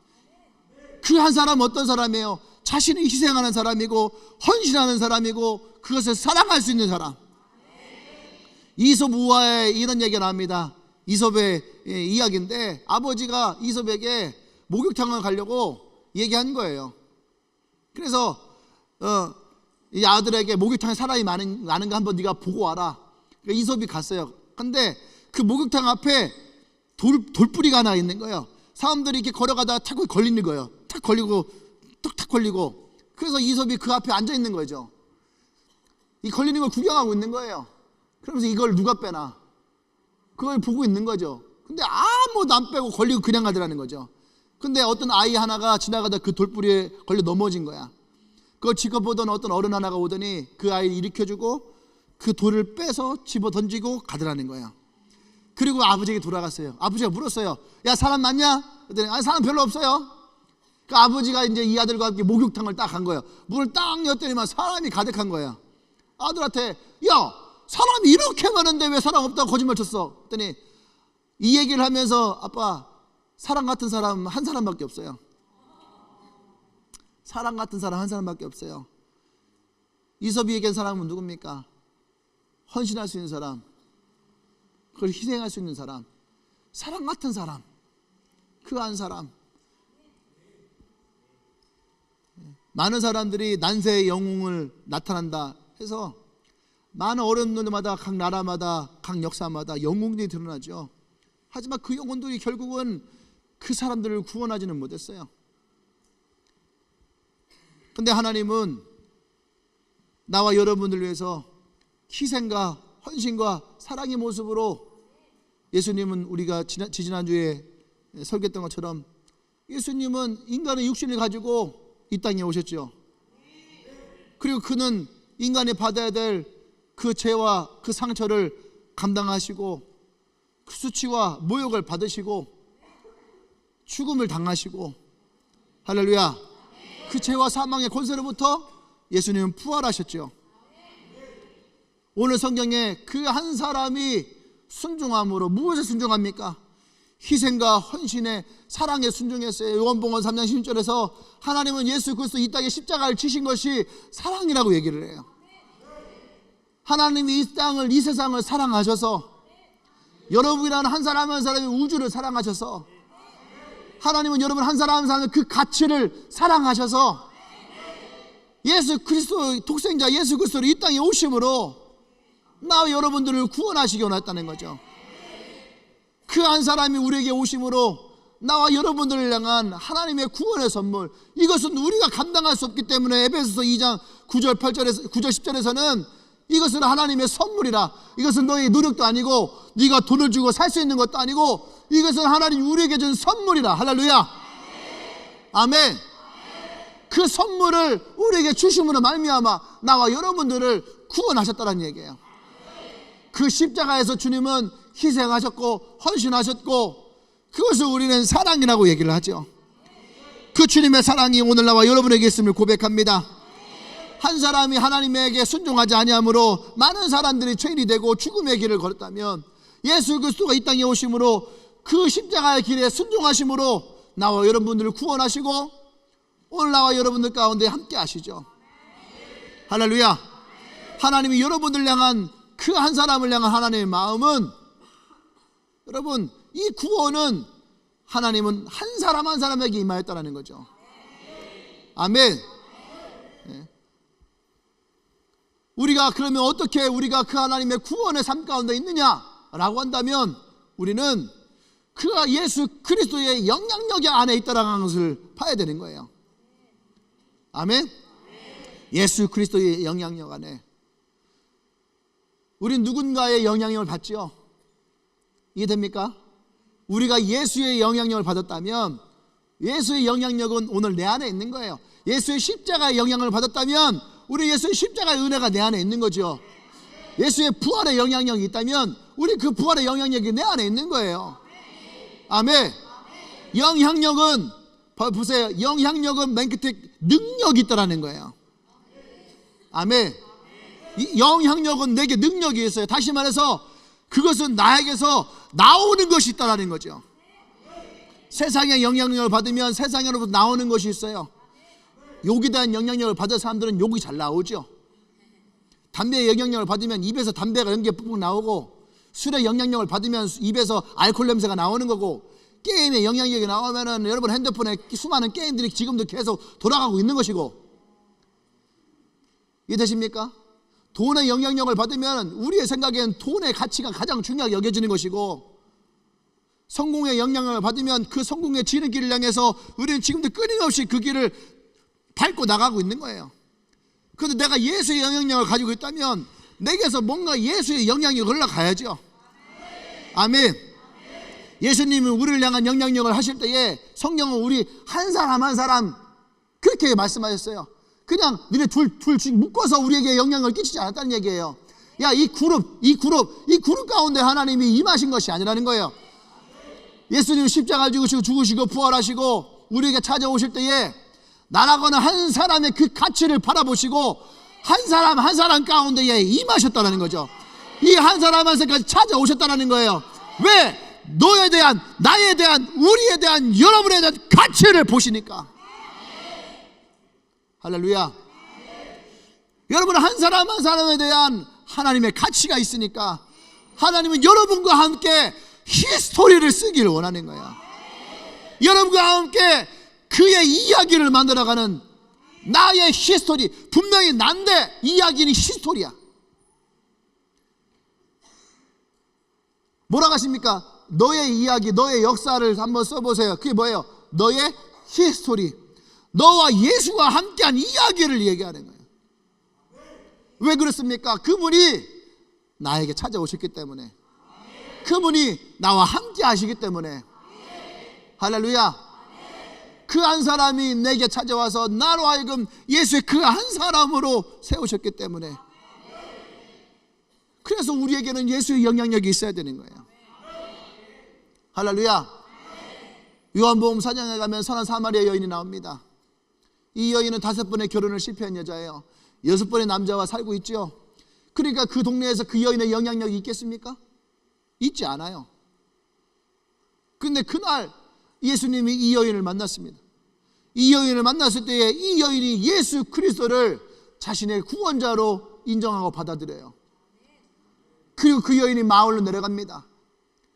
그 한 사람은 어떤 사람이에요? 자신을 희생하는 사람이고 헌신하는 사람이고 그것을 사랑할 수 있는 사람. 이솝 우화에 이런 얘기가 나옵니다. 이솝의 이야기인데 아버지가 이솝에게 목욕탕을 가려고 얘기한 거예요. 그래서 이 아들에게 목욕탕에 사람이 많은가 한번 네가 보고 와라. 그러니까 이솝이 갔어요. 근데 그 목욕탕 앞에 돌뿌리가 하나 있는 거예요. 사람들이 이렇게 걸어가다가 탁 걸리는 거예요. 탁 걸리고 뚝탁 걸리고. 그래서 이솝이 그 앞에 앉아 있는 거죠. 이 걸리는 걸 구경하고 있는 거예요. 그러면서 이걸 누가 빼나 그걸 보고 있는 거죠. 근데 아무도 안 빼고 걸리고 그냥 가더라는 거죠. 근데 어떤 아이 하나가 지나가다 그 돌뿌리에 걸려 넘어진 거야. 그걸 지켜보던 어떤 어른 하나가 오더니 그 아이를 일으켜주고 그 돌을 빼서 집어 던지고 가더라는 거예요. 그리고 아버지에게 돌아갔어요. 아버지가 물었어요. 야 사람 많냐? 그랬더니 아니 사람 별로 없어요. 그 아버지가 이제 이 아들과 함께 목욕탕을 딱 간 거예요. 문을 딱 열더니만 사람이 가득한 거야. 아들한테 야 사람이 이렇게 많은데 왜 사람 없다고 거짓말 쳤어? 그랬더니 이 얘기를 하면서 아빠 사람 같은 사람 한 사람밖에 없어요. 사람 같은 사람 한 사람밖에 없어요. 이솝이 얘기한 사람은 누굽니까? 헌신할 수 있는 사람, 그걸 희생할 수 있는 사람, 사람 같은 사람, 그 한 사람. 많은 사람들이 난세의 영웅을 나타난다 해서 많은 어른들마다 각 나라마다 각 역사마다 영웅들이 드러나죠. 하지만 그 영웅들이 결국은 그 사람들을 구원하지는 못했어요. 근데 하나님은 나와 여러분을 위해서 희생과 헌신과 사랑의 모습으로, 예수님은 우리가 지난주에 설교했던 것처럼 예수님은 인간의 육신을 가지고 이 땅에 오셨죠. 그리고 그는 인간이 받아야 될 그 죄와 그 상처를 감당하시고 그 수치와 모욕을 받으시고 죽음을 당하시고, 할렐루야, 그 죄와 사망의 권세로부터 예수님은 부활하셨죠. 오늘 성경에 그 한 사람이 순종함으로, 무엇에 순종합니까? 희생과 헌신의 사랑에 순종했어요. 요한복음 3장 16절에서 하나님은 예수 그리스도 이 땅에 십자가를 지신 것이 사랑이라고 얘기를 해요. 하나님이 이 세상을 사랑하셔서, 여러분이라는 한 사람 한 사람이 우주를 사랑하셔서, 하나님은 여러분 한 사람 한 사람의 그 가치를 사랑하셔서 예수 그리스도 독생자 예수 그리스도를 이 땅에 오심으로 나와 여러분들을 구원하시기 원했다는 거죠. 그 한 사람이 우리에게 오심으로 나와 여러분들을 향한 하나님의 구원의 선물, 이것은 우리가 감당할 수 없기 때문에 에베소서 2장 9절 10절에서는 이것은 하나님의 선물이라, 이것은 너의 노력도 아니고 네가 돈을 주고 살 수 있는 것도 아니고 이것은 하나님 우리에게 준 선물이라. 할렐루야. 아멘. 그 선물을 우리에게 주심으로 말미암아 나와 여러분들을 구원하셨다는 얘기예요. 그 십자가에서 주님은 희생하셨고 헌신하셨고, 그것을 우리는 사랑이라고 얘기를 하죠. 그 주님의 사랑이 오늘 나와 여러분에게 있음을 고백합니다. 한 사람이 하나님에게 순종하지 아니함으로 많은 사람들이 죄인이 되고 죽음의 길을 걸었다면, 예수 그리스도가 이 땅에 오심으로 그 십자가의 길에 순종하심으로 나와 여러분들을 구원하시고 오늘 나와 여러분들 가운데 함께 하시죠. 할렐루야. 하나님이 여러분들 향한 그 한 사람을 향한 하나님의 마음은, 여러분 이 구원은 하나님은 한 사람 한 사람에게 임하였다는 거죠. 아멘. 우리가 그러면 어떻게 우리가 그 하나님의 구원의 삶 가운데 있느냐라고 한다면, 우리는 그 예수 그리스도의 영향력 안에 있다라는 것을 봐야 되는 거예요. 아멘. 예수 그리스도의 영향력 안에 우린 누군가의 영향력을 받죠. 이해됩니까? 우리가 예수의 영향력을 받았다면, 예수의 영향력은 오늘 내 안에 있는 거예요. 예수의 십자가의 영향을 받았다면 우리 예수의 십자가의 은혜가 내 안에 있는 거죠. 예수의 부활의 영향력이 있다면 우리 그 부활의 영향력이 내 안에 있는 거예요. 아멘. 영향력은, 보세요, 영향력은 맨 끝에 능력이 있다라는 거예요. 아멘. 이 영향력은 내게 능력이 있어요. 다시 말해서 그것은 나에게서 나오는 것이 있다라는 거죠. 세상의 영향력을 받으면 세상으로부터 나오는 것이 있어요. 욕에 대한 영향력을 받은 사람들은 욕이 잘 나오죠. 담배의 영향력을 받으면 입에서 담배가 연기가 뿜뿜 나오고, 술의 영향력을 받으면 입에서 알코올 냄새가 나오는 거고, 게임의 영향력이 나오면은 여러분 핸드폰에 수많은 게임들이 지금도 계속 돌아가고 있는 것이고, 이해되십니까? 돈의 영향력을 받으면 우리의 생각엔 돈의 가치가 가장 중요하게 여겨지는 것이고, 성공의 영향력을 받으면 그 성공의 지름길을 향해서 우리는 지금도 끊임없이 그 길을 밟고 나가고 있는 거예요. 그런데 내가 예수의 영향력을 가지고 있다면 내게서 뭔가 예수의 영향력이 흘러가야죠. 아멘. 예수님은 우리를 향한 영향력을 하실 때에 성령은 우리 한 사람 한 사람 그렇게 말씀하셨어요. 그냥 너네 둘 묶어서 우리에게 영향을 끼치지 않았다는 얘기예요. 야, 이 그룹 가운데 하나님이 임하신 것이 아니라는 거예요. 예수님은 십자가를 지고 죽으시고 부활하시고 우리에게 찾아오실 때에 나라고는 한 사람의 그 가치를 바라보시고 한 사람 한 사람 가운데에 임하셨다는 거죠. 이 한 사람 한 사람까지 찾아오셨다는 거예요. 왜? 너에 대한, 나에 대한, 우리에 대한, 여러분에 대한 가치를 보시니까. 할렐루야. 여러분 한 사람 한 사람에 대한 하나님의 가치가 있으니까 하나님은 여러분과 함께 히스토리를 쓰기를 원하는 거예요. 여러분과 함께 그의 이야기를 만들어가는 나의 히스토리. 분명히 난데 이야기는 히스토리야. 뭐라고 하십니까? 너의 이야기, 너의 역사를 한번 써보세요. 그게 뭐예요? 너의 히스토리. 너와 예수가 함께한 이야기를 얘기하는 거예요. 왜 그렇습니까? 그분이 나에게 찾아오셨기 때문에, 그분이 나와 함께 하시기 때문에. 할렐루야. 그 한 사람이 내게 찾아와서 나로 하여금 예수의 그 한 사람으로 세우셨기 때문에, 그래서 우리에게는 예수의 영향력이 있어야 되는 거예요. 할렐루야. 요한복음 4장에 가면 선한 사마리아 여인이 나옵니다. 이 여인은 5번의 결혼을 실패한 여자예요. 6번의 남자와 살고 있죠. 그러니까 그 동네에서 그 여인의 영향력이 있겠습니까? 있지 않아요. 근데 그날 예수님이 이 여인을 만났습니다. 이 여인을 만났을 때에 이 여인이 예수 그리스도를 자신의 구원자로 인정하고 받아들여요. 그리고 그 여인이 마을로 내려갑니다.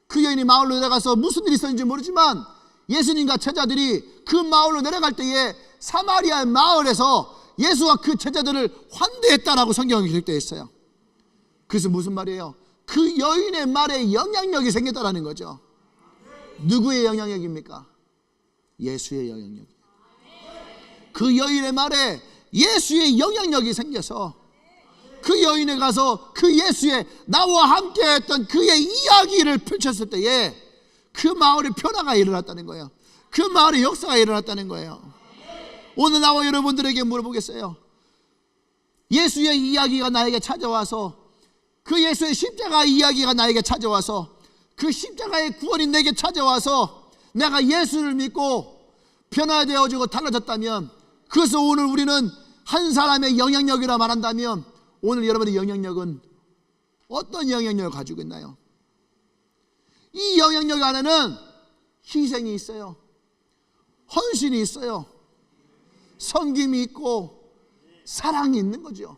그 여인이 마을로 내려가서 무슨 일이 있었는지 모르지만 예수님과 제자들이 그 마을로 내려갈 때에 사마리아 마을에서 예수와 그 제자들을 환대했다라고 성경에 기록되어 있어요. 그래서 무슨 말이에요? 그 여인의 말에 영향력이 생겼다라는 거죠. 누구의 영향력입니까? 예수의 영향력. 그 여인의 말에 예수의 영향력이 생겨서 그 여인에 가서 그 예수의 나와 함께 했던 그의 이야기를 펼쳤을 때에 그 마을에 변화가 일어났다는 거예요. 그 마을에 역사가 일어났다는 거예요. 오늘 나와 여러분들에게 물어보겠어요. 예수의 이야기가 나에게 찾아와서 그 예수의 십자가 이야기가 나에게 찾아와서 그 십자가의 구원이 내게 찾아와서 내가 예수를 믿고 변화되어지고 달라졌다면 그래서 오늘 우리는 한 사람의 영향력이라 말한다면 오늘 여러분의 영향력은 어떤 영향력을 가지고 있나요? 이 영향력 안에는 희생이 있어요. 헌신이 있어요. 섬김이 있고 사랑이 있는 거죠.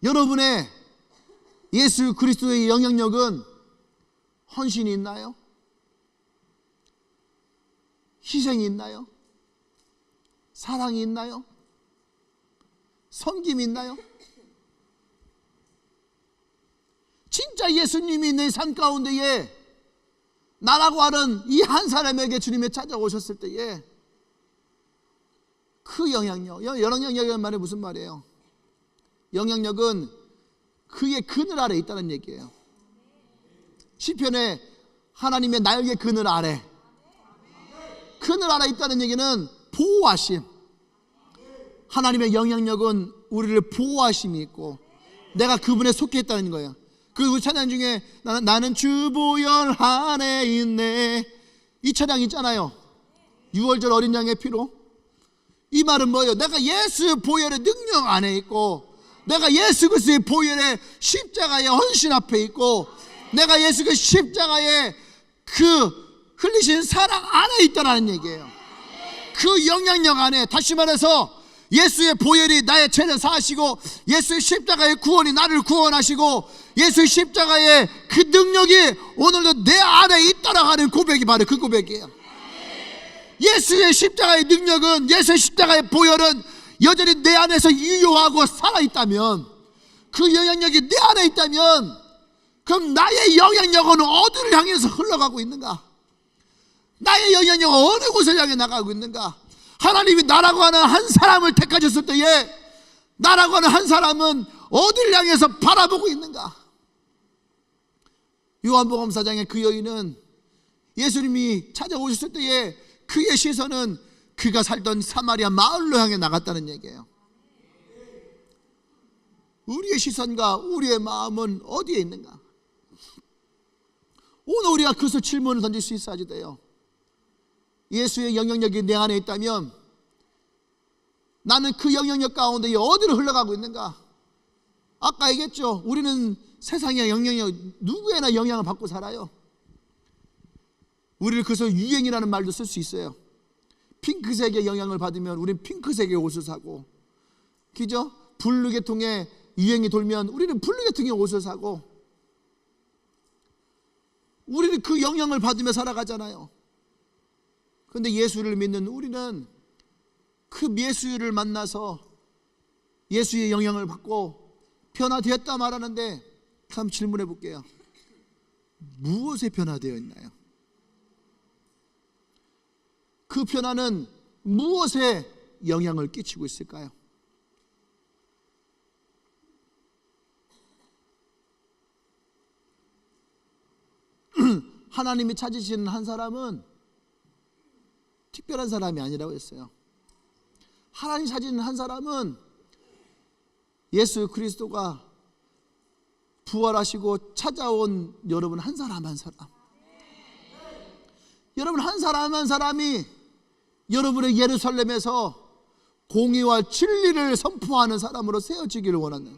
여러분의 예수 그리스도의 영향력은 헌신이 있나요? 희생이 있나요? 사랑이 있나요? 섬김이 있나요? 진짜 예수님이 내 삶 가운데에 나라고 하는 이 한 사람에게 주님이 찾아오셨을 때에 그 영향력, 영향력이라는 말이 무슨 말이에요? 영향력은 그의 그늘 아래 있다는 얘기예요. 시편에 하나님의 날개 그늘 아래, 그늘 아래 있다는 얘기는 보호하심. 하나님의 영향력은 우리를 보호하심이 있고 내가 그분에 속해 있다는 거예요. 그리고 찬양 중에 나는 주 보혈 안에 있네, 이 찬양 있잖아요. 6월절 어린 양의 피로. 이 말은 뭐예요? 내가 예수 보혈의 능력 안에 있고 내가 예수 그리스도의 보혈의 십자가의 헌신 앞에 있고 내가 예수 그 십자가의 그 흘리신 사랑 안에 있다는 얘기예요. 그 영향력 안에, 다시 말해서 예수의 보혈이 나의 죄를 사하시고 예수의 십자가의 구원이 나를 구원하시고 예수의 십자가의 그 능력이 오늘도 내 안에 있다라고 하는 고백이 바로 그 고백이에요. 예수의 십자가의 능력은, 예수의 십자가의 보혈은 여전히 내 안에서 유효하고 살아있다면, 그 영향력이 내 안에 있다면 그럼 나의 영향력은 어디를 향해서 흘러가고 있는가? 나의 영향력은 어느 곳을 향해 나가고 있는가? 하나님이 나라고 하는 한 사람을 택하셨을 때에 나라고 하는 한 사람은 어디를 향해서 바라보고 있는가? 요한복음 4장의 그 여인은 예수님이 찾아오셨을 때에 그의 시선은 그가 살던 사마리아 마을로 향해 나갔다는 얘기예요. 우리의 시선과 우리의 마음은 어디에 있는가? 오늘 우리가 그것을 질문을 던질 수 있어야지 돼요. 예수의 영향력이 내 안에 있다면 나는 그 영향력 가운데 어디로 흘러가고 있는가? 아까 얘기했죠. 우리는 세상의 영향력, 누구에나 영향을 받고 살아요. 우리를 그래서 유행이라는 말도 쓸 수 있어요. 핑크색의 영향을 받으면 우리는 핑크색의 옷을 사고, 그죠? 블루 계통의 유행이 돌면 우리는 블루 계통의 옷을 사고, 우리는 그 영향을 받으며 살아가잖아요. 그런데 예수를 믿는 우리는 그 예수를 만나서 예수의 영향을 받고 변화되었다 말하는데, 한번 질문해 볼게요. 무엇에 변화되어 있나요? 그 변화는 무엇에 영향을 끼치고 있을까요? 하나님이 찾으시는 한 사람은 특별한 사람이 아니라고 했어요. 하나님 찾으시는 한 사람은 예수 그리스도가 부활하시고 찾아온 여러분 한 사람 한 사람, 여러분 한 사람 한 사람이 여러분의 예루살렘에서 공의와 진리를 선포하는 사람으로 세워지기를 원하는.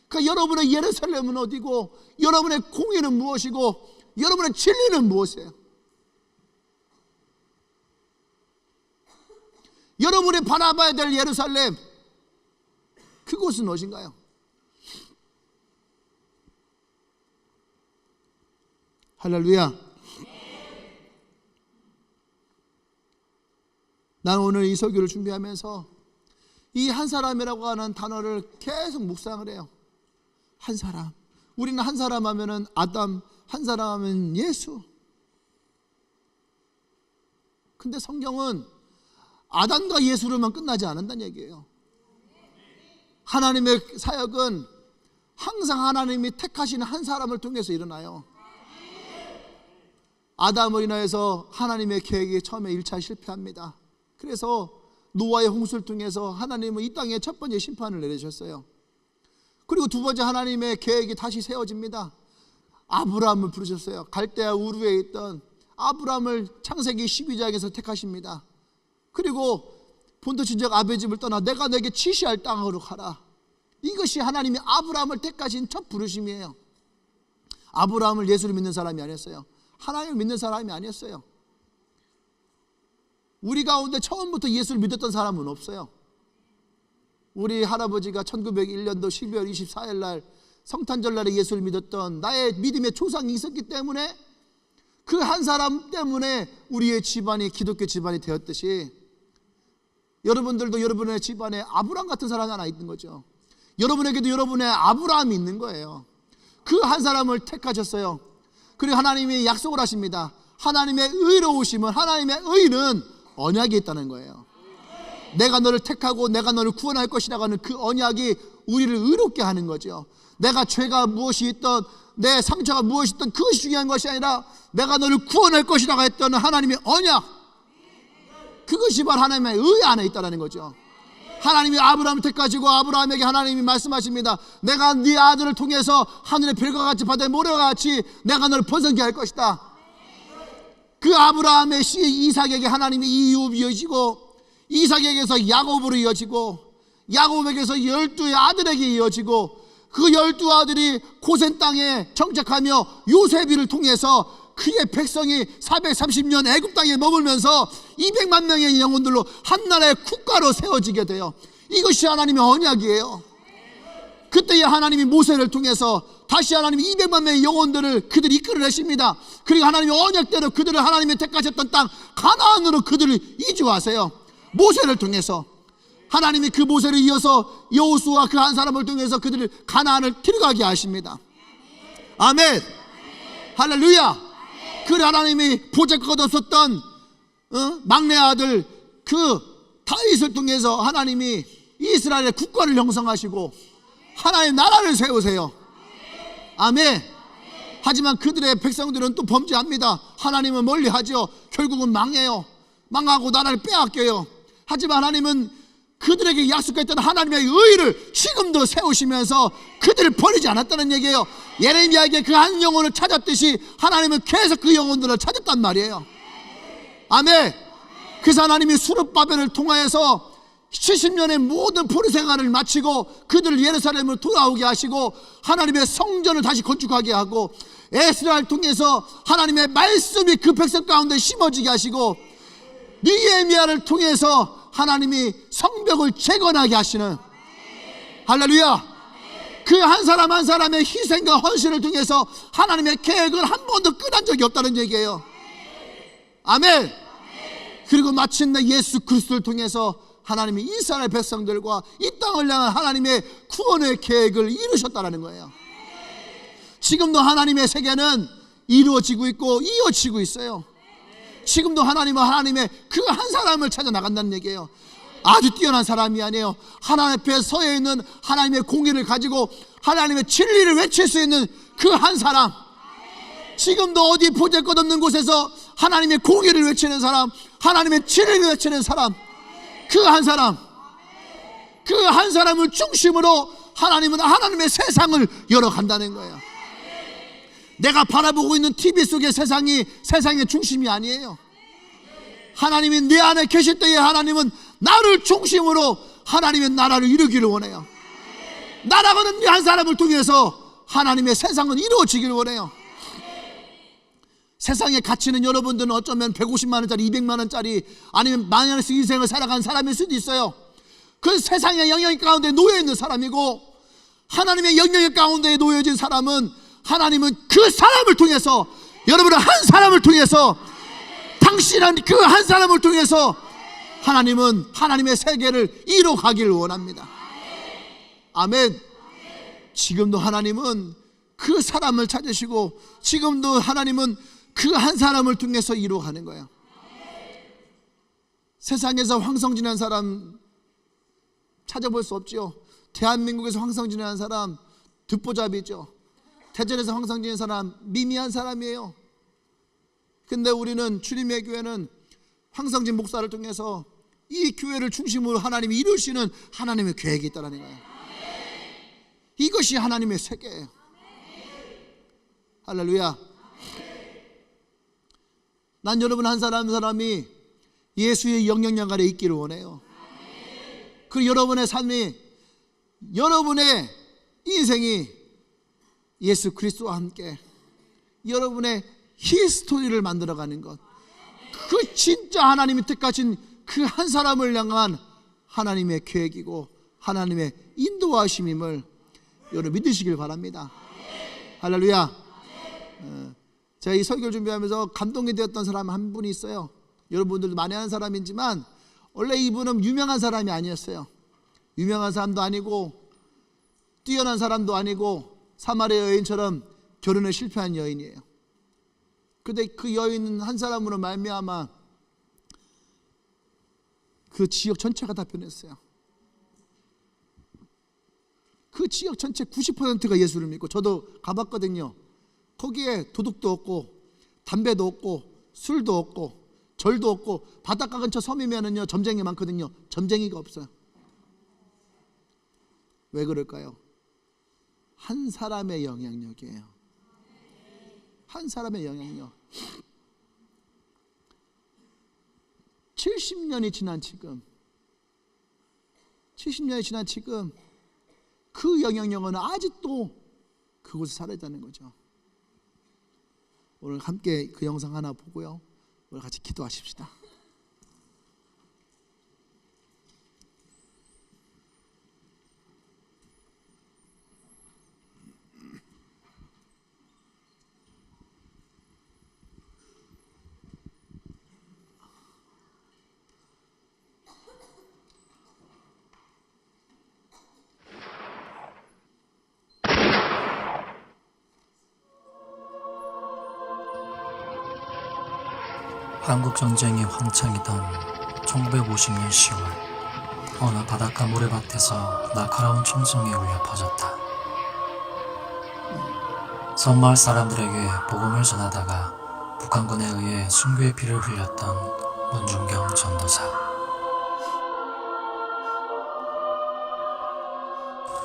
그러니까 여러분의 예루살렘은 어디고, 여러분의 공의는 무엇이고, 여러분의 진리는 무엇이에요? 여러분이 바라봐야 될 예루살렘, 그곳은 무엇인가요? 할렐루야. 나는 오늘 이 설교를 준비하면서 이 한 사람이라고 하는 단어를 계속 묵상을 해요. 한 사람. 우리는 한 사람 하면은 아담, 한 사람 하면 예수. 근데 성경은 아담과 예수로만 끝나지 않는다는 얘기예요. 하나님의 사역은 항상 하나님이 택하시는 한 사람을 통해서 일어나요. 아담으로 인하여서 하나님의 계획이 처음에 1차 실패합니다. 그래서 노아의 홍수를 통해서 하나님은 이 땅에 첫 번째 심판을 내리셨어요. 그리고 두 번째 하나님의 계획이 다시 세워집니다. 아브라함을 부르셨어요. 갈대아 우르에 있던 아브라함을 창세기 12장에서 택하십니다. 그리고 본토 친척 아베 집을 떠나 내가 너에게 지시할 땅으로 가라. 이것이 하나님이 아브라함을 택하신 첫 부르심이에요. 아브라함을 예수를 믿는 사람이 아니었어요. 하나님을 믿는 사람이 아니었어요. 우리 가운데 처음부터 예수를 믿었던 사람은 없어요. 우리 할아버지가 1901년도 12월 24일 날 성탄절날에 예수를 믿었던 나의 믿음의 조상이 있었기 때문에 그 한 사람 때문에 우리의 집안이 기독교 집안이 되었듯이 여러분들도 여러분의 집안에 아브라함 같은 사람이 하나 있는 거죠. 여러분에게도 여러분의 아브라함이 있는 거예요. 그 한 사람을 택하셨어요. 그리고 하나님이 약속을 하십니다. 하나님의 의로우심은, 하나님의 의는 언약이 있다는 거예요. 내가 너를 택하고 내가 너를 구원할 것이라고 하는 그 언약이 우리를 의롭게 하는 거죠. 내가 죄가 무엇이 있던, 내 상처가 무엇이 있던 그것이 중요한 것이 아니라 내가 너를 구원할 것이라고 했던 하나님의 언약, 그것이 바로 하나님의 의 안에 있다는 거죠. 하나님이 아브라함을 택하시고 아브라함에게 하나님이 말씀하십니다. 내가 네 아들을 통해서 하늘의 별과 같이 바다의 모래와 같이 내가 너를 번성케 할 것이다. 그 아브라함의 씨 이삭에게 하나님이 이유업이 이어지고, 이삭에게서 야곱으로 이어지고, 야곱에게서 12의 아들에게 이어지고, 그 12아들이 고센 땅에 정착하며 요셉이를 통해서 그의 백성이 430년 애굽 땅에 머물면서 200만 명의 영혼들로 한 나라의 국가로 세워지게 돼요. 이것이 하나님의 언약이에요. 그때에 하나님이 모세를 통해서 다시 하나님이 200만 명의 영혼들을 그들이 이끌어내십니다. 그리고 하나님의 언약대로 그들을 하나님이 택하셨던 땅 가나안으로 그들을 이주하세요. 모세를 통해서 하나님이 그 모세를 이어서 여호수아 그 한 사람을 통해서 그들을 가나안을 들어가게 하십니다. 아멘. 할렐루야. 그 하나님이 보잘것 없었던 막내 아들 그 다윗을 통해서 하나님이 이스라엘의 국가를 형성하시고 하나님의 나라를 세우세요. 아멘. 하지만 그들의 백성들은 또 범죄합니다. 하나님은 멀리하죠. 결국은 망해요. 망하고 나라를 빼앗겨요. 하지만 하나님은 그들에게 약속했던 하나님의 의를 지금도 세우시면서 그들을 버리지 않았다는 얘기예요. 예레미야에게 그 한 영혼을 찾았듯이 하나님은 계속 그 영혼들을 찾았단 말이에요. 아멘. 그래서 하나님이 수르바벨을 통하여서 70년의 모든 포로 생활을 마치고 그들을 예루살렘으로 돌아오게 하시고 하나님의 성전을 다시 건축하게 하고 에스라를 통해서 하나님의 말씀이 그 백성 가운데 심어지게 하시고 느헤미야를 통해서 하나님이 성벽을 재건하게 하시는, 할렐루야. 그 한 사람 한 사람의 희생과 헌신을 통해서 하나님의 계획을 한 번도 끝난 적이 없다는 얘기예요. 아멘. 그리고 마침내 예수 그리스도를 통해서 하나님이 이스라엘 백성들과 이 땅을 향한 하나님의 구원의 계획을 이루셨다는 거예요. 지금도 하나님의 세계는 이루어지고 있고 이어지고 있어요. 지금도 하나님은 하나님의 그 한 사람을 찾아 나간다는 얘기예요. 아주 뛰어난 사람이 아니에요. 하나님 앞에 서에 있는 하나님의 공의를 가지고 하나님의 진리를 외칠 수 있는 그 한 사람, 지금도 어디 보잘것없는 곳에서 하나님의 공의를 외치는 사람, 하나님의 진리를 외치는 사람, 그 한 사람, 그 한 사람을 중심으로 하나님은 하나님의 세상을 열어간다는 거예요. 내가 바라보고 있는 TV 속의 세상이 세상의 중심이 아니에요. 하나님이 내 안에 계실 때에 하나님은 나를 중심으로 하나님의 나라를 이루기를 원해요. 나라고는 한 사람을 통해서 하나님의 세상은 이루어지길 원해요. 세상의 가치는 여러분들은 어쩌면 150만 원짜리, 200만 원짜리, 아니면 만연의 인생을 살아간 사람일 수도 있어요. 그 세상의 영향 가운데 놓여 있는 사람이고, 하나님의 영향 가운데 놓여진 사람은 하나님은 그 사람을 통해서, 여러분은 한 사람을 통해서, 당신은 그 한 사람을 통해서 하나님은 하나님의 세계를 이뤄가기를 원합니다. 아멘. 지금도 하나님은 그 사람을 찾으시고, 지금도 하나님은 그 한 사람을 통해서 이루어가는 거예요. 세상에서 황성진한 사람 찾아볼 수 없지요. 대한민국에서 황성진한 사람 듣보잡이죠. 대전에서 황성진한 사람 미미한 사람이에요. 근데 우리는 주님의 교회는 황성진 목사를 통해서 이 교회를 중심으로 하나님이 이루시는 하나님의 계획이 있다는 거예요. 이것이 하나님의 세계예요. 할렐루야. 난 여러분 한 사람 한 사람이 예수의 영향력 아래 있기를 원해요. 그리고 여러분의 삶이, 여러분의 인생이 예수 그리스도와 함께 여러분의 히스토리를 만들어가는 것, 그 진짜 하나님이 택하신 그 한 사람을 향한 하나님의 계획이고 하나님의 인도하심임을 여러분 믿으시길 바랍니다. 할렐루야. 제가 이 설교를 준비하면서 감동이 되었던 사람 한 분이 있어요. 여러분들도 많이 아는 사람이지만 원래 이분은 유명한 사람이 아니었어요. 유명한 사람도 아니고 뛰어난 사람도 아니고 사마리아 여인처럼 결혼에 실패한 여인이에요. 그런데 그 여인은 한 사람으로 말미암아 그 지역 전체가 다 변했어요. 그 지역 전체 90%가 예수를 믿고, 저도 가봤거든요. 거기에 도둑도 없고 담배도 없고 술도 없고 절도 없고, 바닷가 근처 섬이면은요 점쟁이 많거든요. 점쟁이가 없어요. 왜 그럴까요? 한 사람의 영향력이에요. 한 사람의 영향력. 70년이 지난 지금, 70년이 지난 지금 그 영향력은 아직도 그곳에 살아있다는 거죠. 오늘 함께 그 영상 하나 보고요, 오늘 같이 기도하십시다. 한국전쟁이 한창이던 1950년 10월, 어느 바닷가 모래밭에서 날카로운 총성이 울려 퍼졌다. 섬마을 사람들에게 복음을 전하다가 북한군에 의해 순교의 피를 흘렸던 문중경 전도사.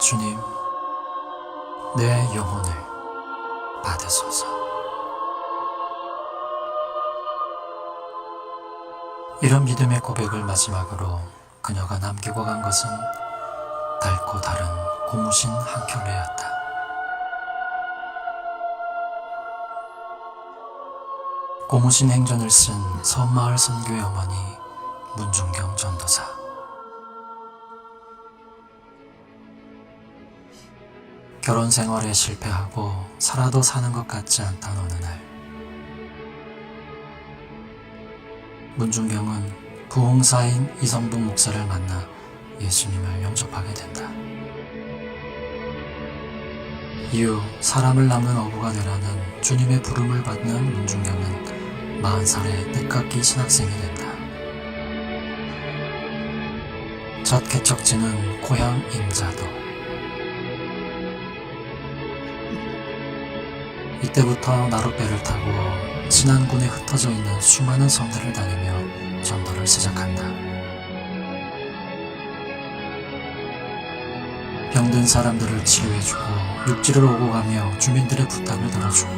주님, 내 영혼을 받으소서. 이런 믿음의 고백을 마지막으로 그녀가 남기고 간 것은 달고 다른 고무신 한 켤레였다. 고무신 행전을 쓴 섬마을 선교의 어머니 문중경 전도사. 결혼 생활에 실패하고 살아도 사는 것 같지 않던 어느 날, 문중경은 부흥사인 이성동 목사를 만나 예수님을 영접하게 된다. 이후 사람을 낳는 어부가 되라는 주님의 부름을 받는 문중경은 40살에 늦깎이 신학생이 된다. 첫 개척지는 고향 임자도. 이때부터 나룻배를 타고 진안군에 흩어져 있는 수많은 성들을 다니며 전도를 시작한다. 병든 사람들을 치료해주고 육지를 오고 가며 주민들의 부탁을 들어주고,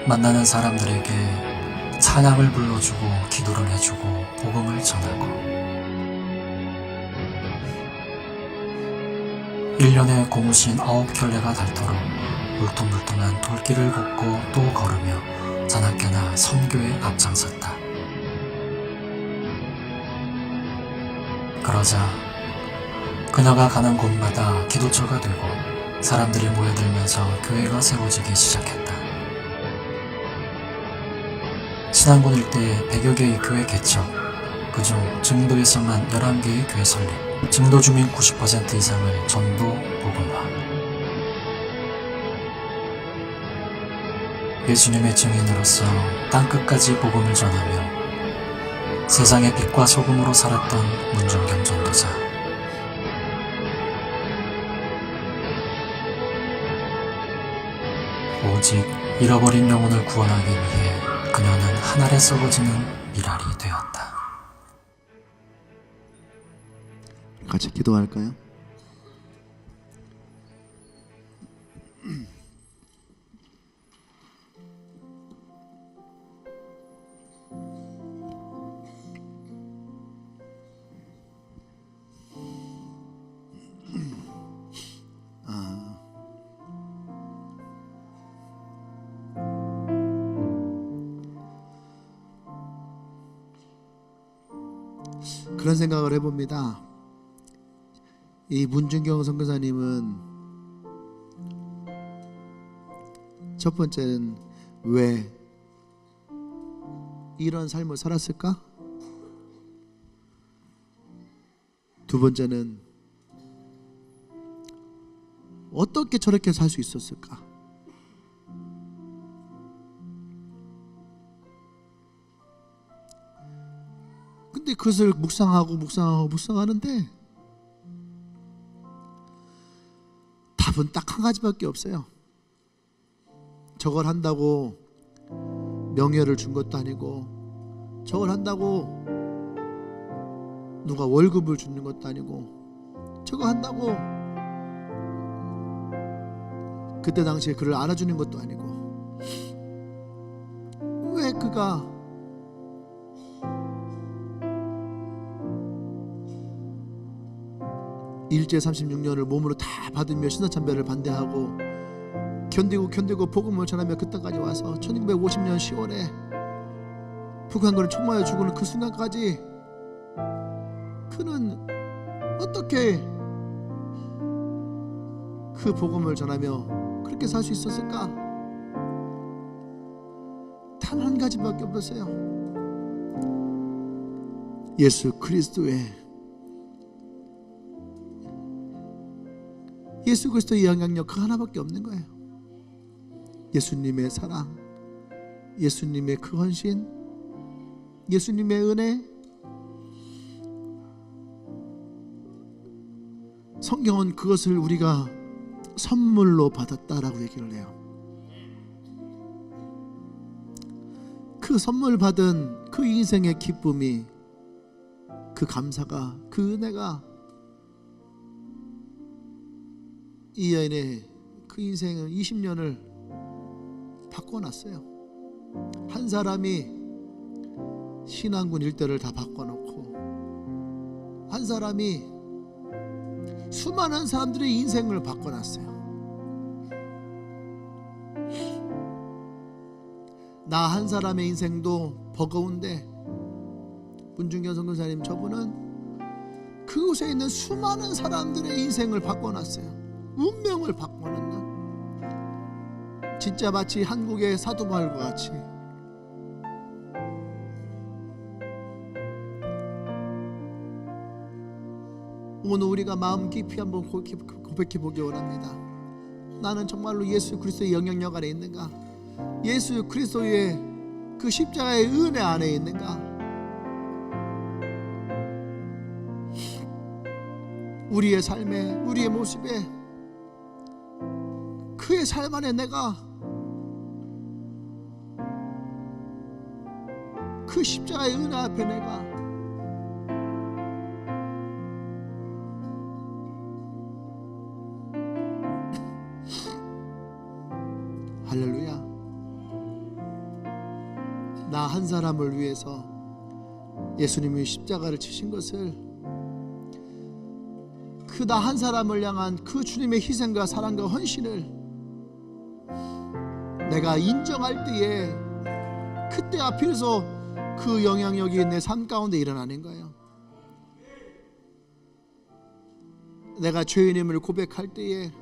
만나는 사람들에게 찬양을 불러주고 기도를 해주고 복음을 전하고 1년에 고무신 9켤레가 닳도록 울퉁불퉁한 돌길을 걷고 또 걸으며 자나깨나 선교에 앞장섰다. 그러자 그녀가 가는 곳마다 기도처가 되고 사람들이 모여들면서 교회가 세워지기 시작했다. 신안군 일대에 100여 개의 교회 개척, 그중 증도에서만 11개의 교회 설립, 증도 주민 90% 이상을 전도 복음화. 예수님의 증인으로서 땅끝까지 복음을 전하며 세상의 빛과 소금으로 살았던 문중경 전도사. 오직 잃어버린 영혼을 구원하기 위해 그녀는 하늘에 썩어지는 미랄이 되었다. 같이 기도할까요? 그런 생각을 해봅니다. 이 문중경 선교사님은 첫 번째는 왜 이런 삶을 살았을까? 두 번째는 어떻게 저렇게 살 수 있었을까? 근데 그것을 묵상하는데 답은 딱 한 가지밖에 없어요. 저걸 한다고 명예를 준 것도 아니고, 저걸 한다고 누가 월급을 주는 것도 아니고, 저거 한다고 그때 당시에 그를 알아주는 것도 아니고, 왜 그가 일제 36년을 몸으로 다 받으며 신사참배를 반대하고 견디고 복음을 전하며 그때까지 와서 1950년 10월에 북한군을 총 맞아 죽는 그 순간까지 그는 어떻게 그 복음을 전하며 그렇게 살 수 있었을까? 단 한 가지밖에 없었어요. 예수 그리스도의 영향력 그 하나밖에 없는 거예요. 예수님의 사랑, 예수님의 그 헌신, 예수님의 은혜. 성경은 그것을 우리가 선물로 받았다라고 얘기를 해요. 그 선물 받은 그 인생의 기쁨이, 그 감사가, 그 은혜가 이 여인의 그 인생은 20년을 바꿔놨어요. 한 사람이 신안군 일대를 다 바꿔놓고, 한 사람이 수많은 사람들의 인생을 바꿔놨어요. 나 한 사람의 인생도 버거운데 문중경 선교사님, 저분은 그곳에 있는 수많은 사람들의 인생을 바꿔놨어요. 운명을 바꿔놓는, 진짜 마치 한국의 사도바울과 같이 오늘 우리가 마음 깊이 한번 고백해 보기 원합니다. 나는 정말로 예수 그리스도의 영향력 안에 있는가? 예수 그리스도의 그 십자가의 은혜 안에 있는가? 우리의 삶에, 우리의 모습에, 그의 삶 안에 내가 그 십자가의 은혜 앞에 내가 할렐루야. 한 사람을 위해서 예수님이 십자가를 치신 것을, 그 나 한 사람을 향한 그 주님의 희생과 사랑과 헌신을 내가 인정할 때에, 그때야 비로소 그 영향력이 내 삶 가운데 일어나는 거예요. 내가 죄인임을 고백할 때에,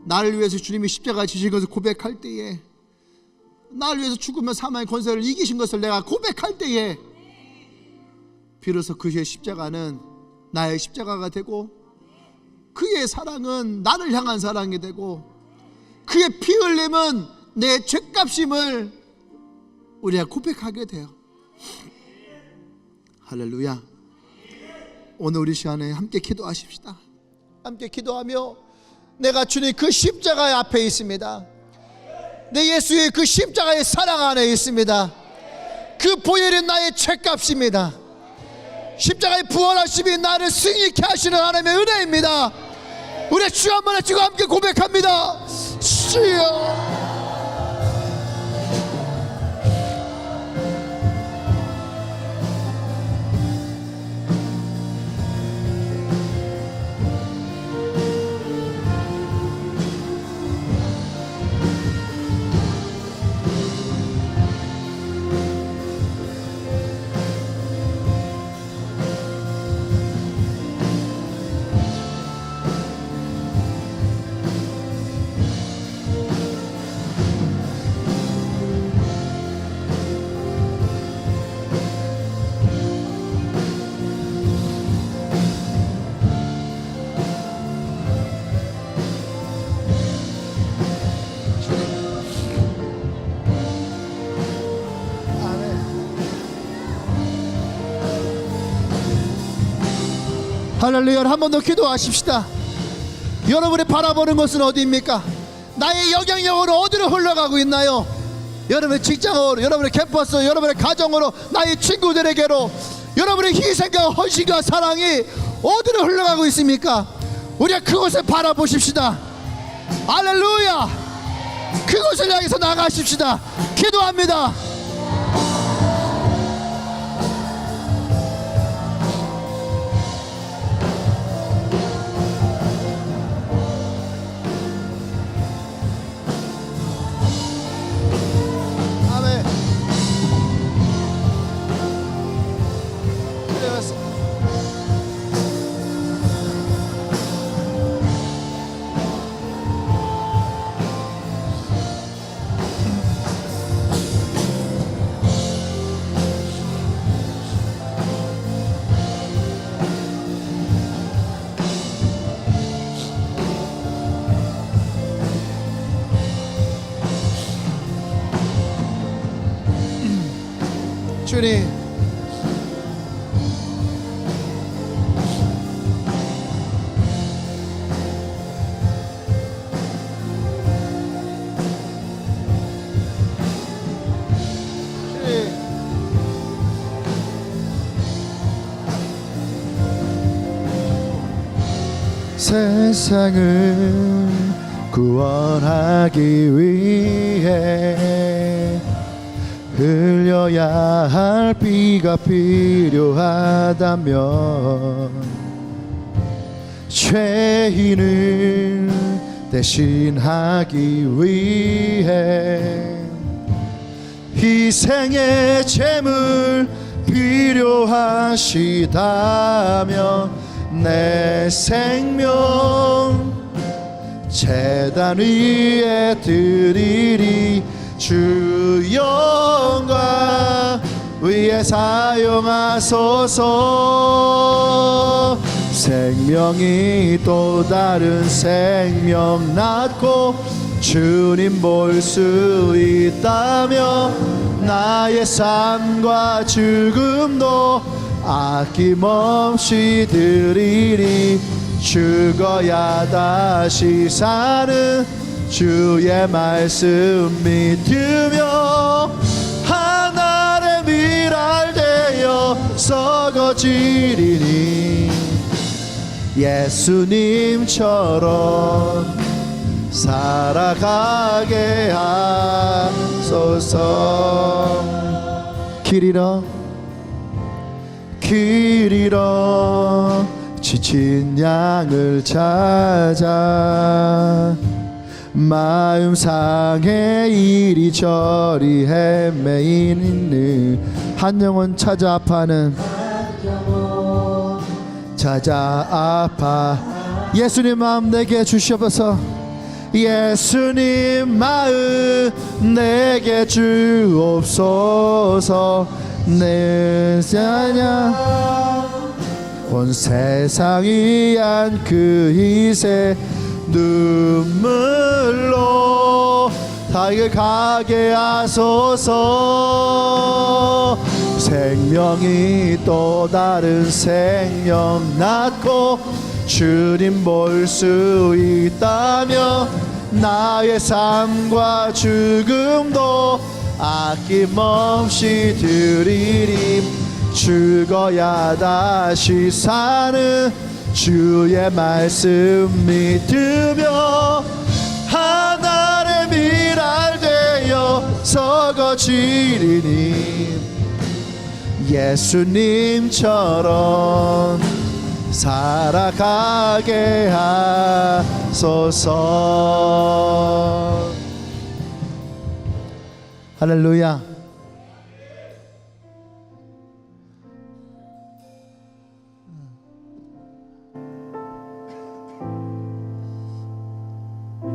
나를 위해서 주님이 십자가 지신 것을 고백할 때에, 나를 위해서 죽으며 사망의 권세를 이기신 것을 내가 고백할 때에, 비로소 그의 십자가는 나의 십자가가 되고, 그의 사랑은 나를 향한 사랑이 되고, 그의 피 흘림은 내 죄값임을 우리가 고백하게 돼요. 할렐루야. 오늘 우리 시간에 함께 기도하십시다. 함께 기도하며, 내가 주님 그 십자가의 앞에 있습니다. 내 예수의 그 십자가의 사랑 안에 있습니다. 그 보혈이 나의 죄값입니다. 십자가의 부활하심이 나를 승리케 하시는 하나님의 은혜입니다. 우리 주 한 번 외치고 함께 고백합니다. 주여. 할렐루야. 한 번 더 기도하십시다. 여러분이 바라보는 것은 어디입니까? 나의 영향력으로 어디로 흘러가고 있나요? 여러분의 직장으로, 여러분의 캠퍼스, 여러분의 가정으로, 나의 친구들에게로, 여러분의 희생과 헌신과 사랑이 어디로 흘러가고 있습니까? 우리가 그곳을 바라보십시다. 할렐루야. 그곳을 향해서 나가십시다. 기도합니다. 주님, 세상을 구원하기 위해 흘려야 할 피가 필요하다면 죄인을 대신하기 위해 희생의 제물 필요하시다면 내 생명 제단 위에 드리리. 주 영광 위에 사용하소서. 생명이 또 다른 생명 낳고 주님 볼 수 있다면 나의 삶과 죽음도 아낌없이 드리리. 죽어야 다시 사는 주의 말씀 믿으며 하늘의 밀알 되어 썩어지리니 예수님처럼 살아가게 하소서. 길 잃어 지친 양을 찾아 마음 상해 이리저리 헤매이는 한 영혼 찾아 아파 예수님 마음 내게 주시옵소서. 예수님 마음 내게 주옵소서. 내 사냥 온 세상 위한 그 희생 눈물로 다에게 가게 하소서. 생명이 또 다른 생명 낳고 주님 볼 수 있다면 나의 삶과 죽음도 아낌없이 드리리. 죽어야 다시 사는 주의 말씀 믿으며 하늘의 미랄 되어 서거지리니 예수님처럼 살아가게 하소서. 할렐루야.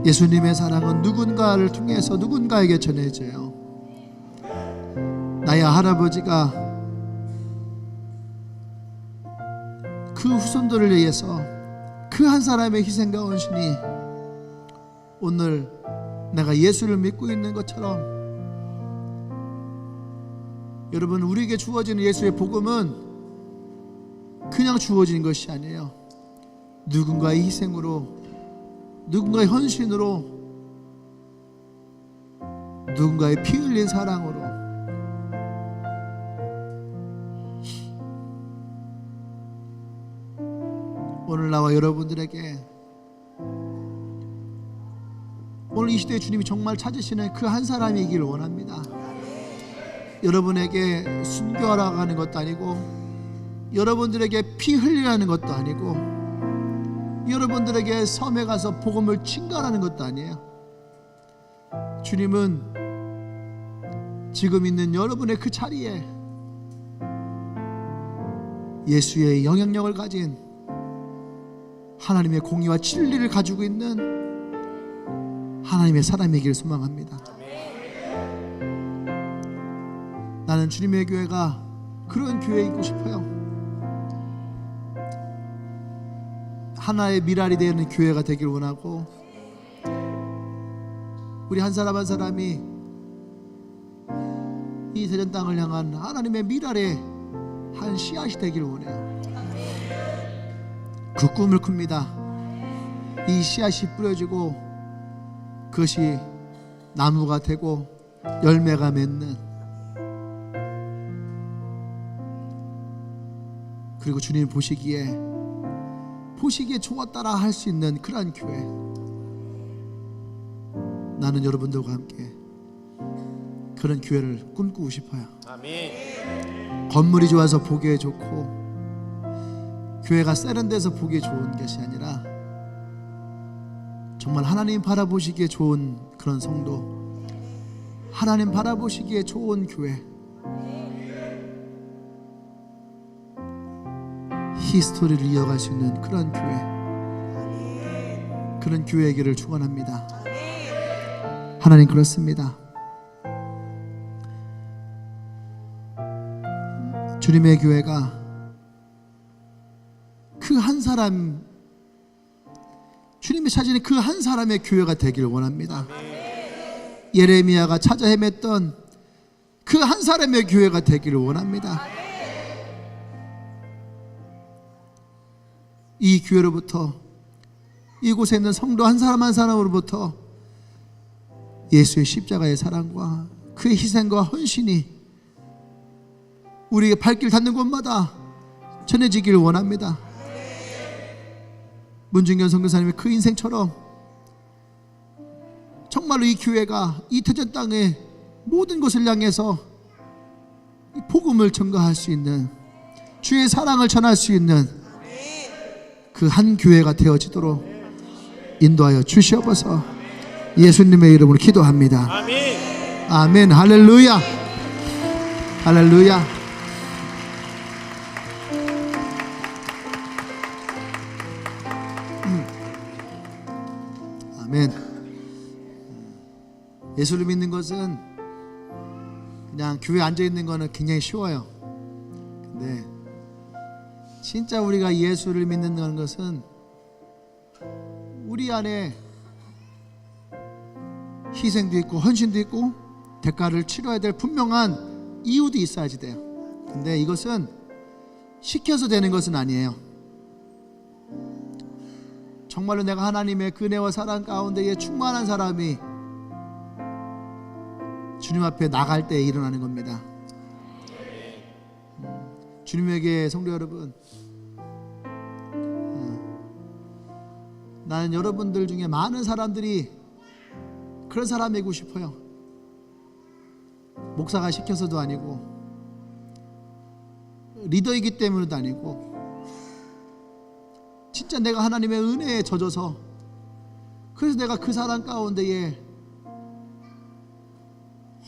예수님의 사랑은 누군가를 통해서 누군가에게 전해져요. 나의 할아버지가 그 후손들을 위해서 그 한 사람의 희생과 헌신이 오늘 내가 예수를 믿고 있는 것처럼, 여러분, 우리에게 주어지는 예수의 복음은 그냥 주어진 것이 아니에요. 누군가의 희생으로, 누군가의 헌신으로, 누군가의 피 흘린 사랑으로 오늘 나와 여러분들에게, 오늘 이 시대에 주님이 정말 찾으시는 그 한 사람이길 원합니다. 여러분에게 순교하러 가는 것도 아니고, 여러분들에게 피 흘리라는 것도 아니고, 여러분들에게 섬에 가서 복음을 증거하는 것도 아니에요. 주님은 지금 있는 여러분의 그 자리에 예수의 영향력을 가진 하나님의 공의와 진리를 가지고 있는 하나님의 사람이길 소망합니다. 나는 주님의 교회가 그런 교회에 있고 싶어요. 하나의 미랄이 되는 교회가 되길 원하고, 우리 한 사람 한 사람이 이 세전 땅을 향한 하나님의 미랄의 한 씨앗이 되길 원해요. 그 꿈을 꿉니다. 이 씨앗이 뿌려지고 그것이 나무가 되고 열매가 맺는, 그리고 주님 보시기에 좋았다라 할 수 있는 그러한 교회, 나는 여러분들과 함께 그런 교회를 꿈꾸고 싶어요. 아멘. 건물이 좋아서 보기에 좋고, 교회가 세련돼서 보기에 좋은 것이 아니라 정말 하나님 바라보시기에 좋은 그런 성도, 하나님 바라보시기에 좋은 교회, 히스토리를 이어갈 수 있는 그런 교회, 그런 교회에게를 축원합니다. 하나님, 그렇습니다. 주님의 교회가 그 한 사람, 주님이 찾으는 그 한 사람의 교회가 되기를 원합니다. 예레미야가 찾아 헤맸던 그 한 사람의 교회가 되기를 원합니다. 이 교회로부터, 이곳에 있는 성도 한 사람 한 사람으로부터 예수의 십자가의 사랑과 그의 희생과 헌신이 우리에게 발길 닿는 곳마다 전해지기를 원합니다. 문중견 선교사님의 그 인생처럼 정말로 이 교회가 이 태전 땅의 모든 곳을 향해서 이 복음을 전가할 수 있는, 주의 사랑을 전할 수 있는 그 한 교회가 되어지도록 인도하여 주시옵소서. 예수님의 이름으로 기도합니다. 아멘. 아멘. 할렐루야. 할렐루야. 아멘. 예수를 믿는 것은 그냥 교회에 앉아 있는 거는 굉장히 쉬워요. 근데 진짜 우리가 예수를 믿는다는 것은 우리 안에 희생도 있고 헌신도 있고 대가를 치러야 될 분명한 이유도 있어야지 돼요. 근데 이것은 시켜서 되는 것은 아니에요. 정말로 내가 하나님의 은혜와 사랑 가운데에 충만한 사람이 주님 앞에 나갈 때 일어나는 겁니다. 주님에게 성도 여러분, 나는 여러분들 중에 많은 사람들이 그런 사람이고 싶어요. 목사가 시켜서도 아니고 리더이기 때문에도 아니고 진짜 내가 하나님의 은혜에 젖어서, 그래서 내가 그 사람 가운데에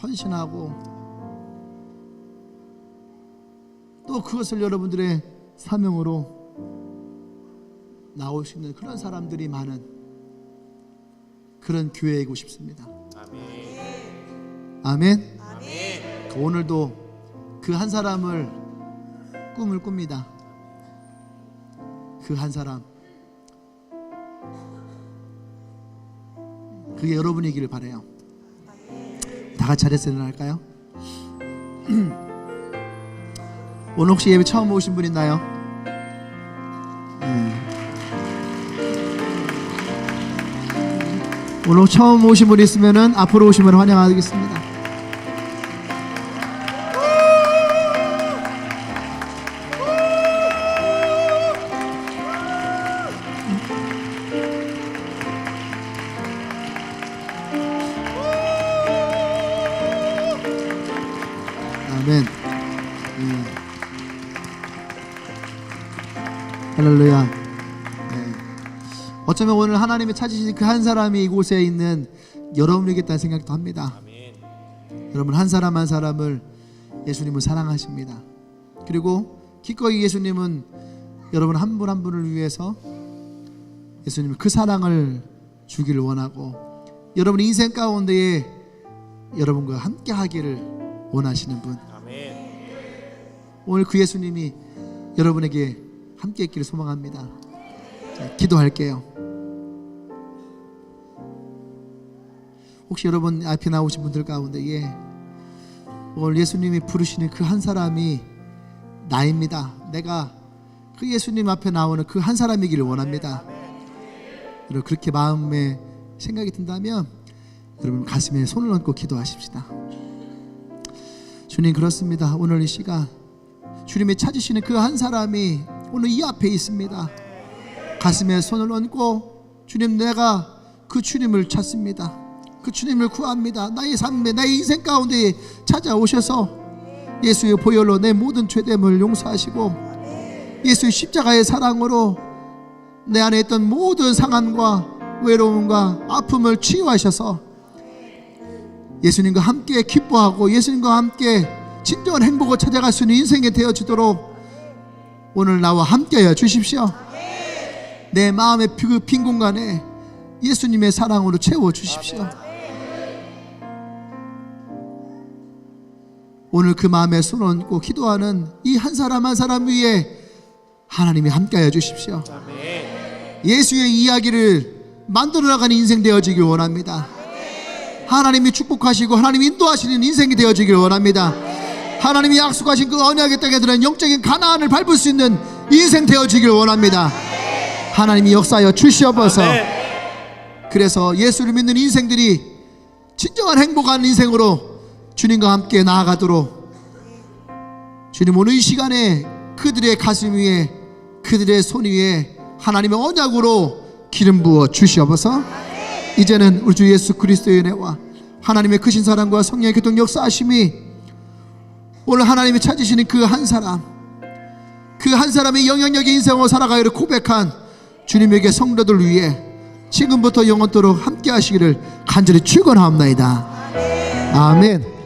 헌신하고 또 그것을 여러분들의 사명으로 나올 수 있는 그런 사람들이 많은 그런 교회이고 싶습니다. 아멘. 아멘. 오늘도 그 한 사람을 꿈을 꿉니다. 그 한 사람, 그게 여러분이기를 바라요. 다 같이 자리에서 일어날까요? 오늘 혹시 예배 처음 오신 분 있나요? 오늘 처음 오신 분 있으면은 앞으로 오시면 환영하겠습니다. 아멘. 할렐루야. 네. 어쩌면 오늘 하나님이 찾으신 그 한 사람이 이곳에 있는 여러분이겠다는 생각도 합니다. 아멘. 여러분 한 사람 한 사람을 예수님은 사랑하십니다. 그리고 기꺼이 예수님은 여러분 한 분 한 분을 위해서 예수님은 그 사랑을 주기를 원하고 여러분 인생 가운데에 여러분과 함께 하기를 원하시는 분, 아멘. 오늘 그 예수님이 여러분에게 함께 있기를 소망합니다. 자, 기도할게요. 혹시 여러분 앞에 나오신 분들 가운데에 오늘 예수님이 부르시는 그 한 사람이 나입니다. 내가 그 예수님 앞에 나오는 그 한 사람이기를 원합니다. 여러분 그렇게 마음에 생각이 든다면 여러분 가슴에 손을 얹고 기도하십시다. 주님, 그렇습니다. 오늘 이 시간 주님이 찾으시는 그 한 사람이 오늘 이 앞에 있습니다. 가슴에 손을 얹고 주님, 내가 그 주님을 찾습니다. 그 주님을 구합니다. 나의 삶에, 나의 인생 가운데 찾아오셔서 예수의 보혈로 내 모든 죄됨을 용서하시고 예수의 십자가의 사랑으로 내 안에 있던 모든 상함과 외로움과 아픔을 치유하셔서 예수님과 함께 기뻐하고 예수님과 함께 진정한 행복을 찾아갈 수 있는 인생이 되어지도록 오늘 나와 함께하여 주십시오. 내 마음의 그 빈 공간에 예수님의 사랑으로 채워 주십시오. 오늘 그 마음에 손을 얹고 기도하는 이 한 사람 한 사람 위에 하나님이 함께하여 주십시오. 예수의 이야기를 만들어 나가는 인생 되어지길 원합니다. 하나님이 축복하시고 하나님이 인도하시는 인생이 되어지길 원합니다. 하나님이 약속하신 그 언약의 땅에 들은 영적인 가나안을 밟을 수 있는 인생 되어지길 원합니다. 하나님이 역사하여 주시옵소서. 그래서 예수를 믿는 인생들이 진정한 행복한 인생으로 주님과 함께 나아가도록 주님, 오늘 이 시간에 그들의 가슴 위에 그들의 손 위에 하나님의 언약으로 기름 부어 주시옵소서. 이제는 우리 주 예수 그리스도의 은혜와 하나님의 크신 사랑과 성령의 교통 역사하심이 오늘 하나님이 찾으시는 그 한 사람, 그 한 사람이 영향력의 인생으로 살아가기를 고백한 주님에게 성도들 위해 지금부터 영원토록 함께 하시기를 간절히 축원합니다. 아멘.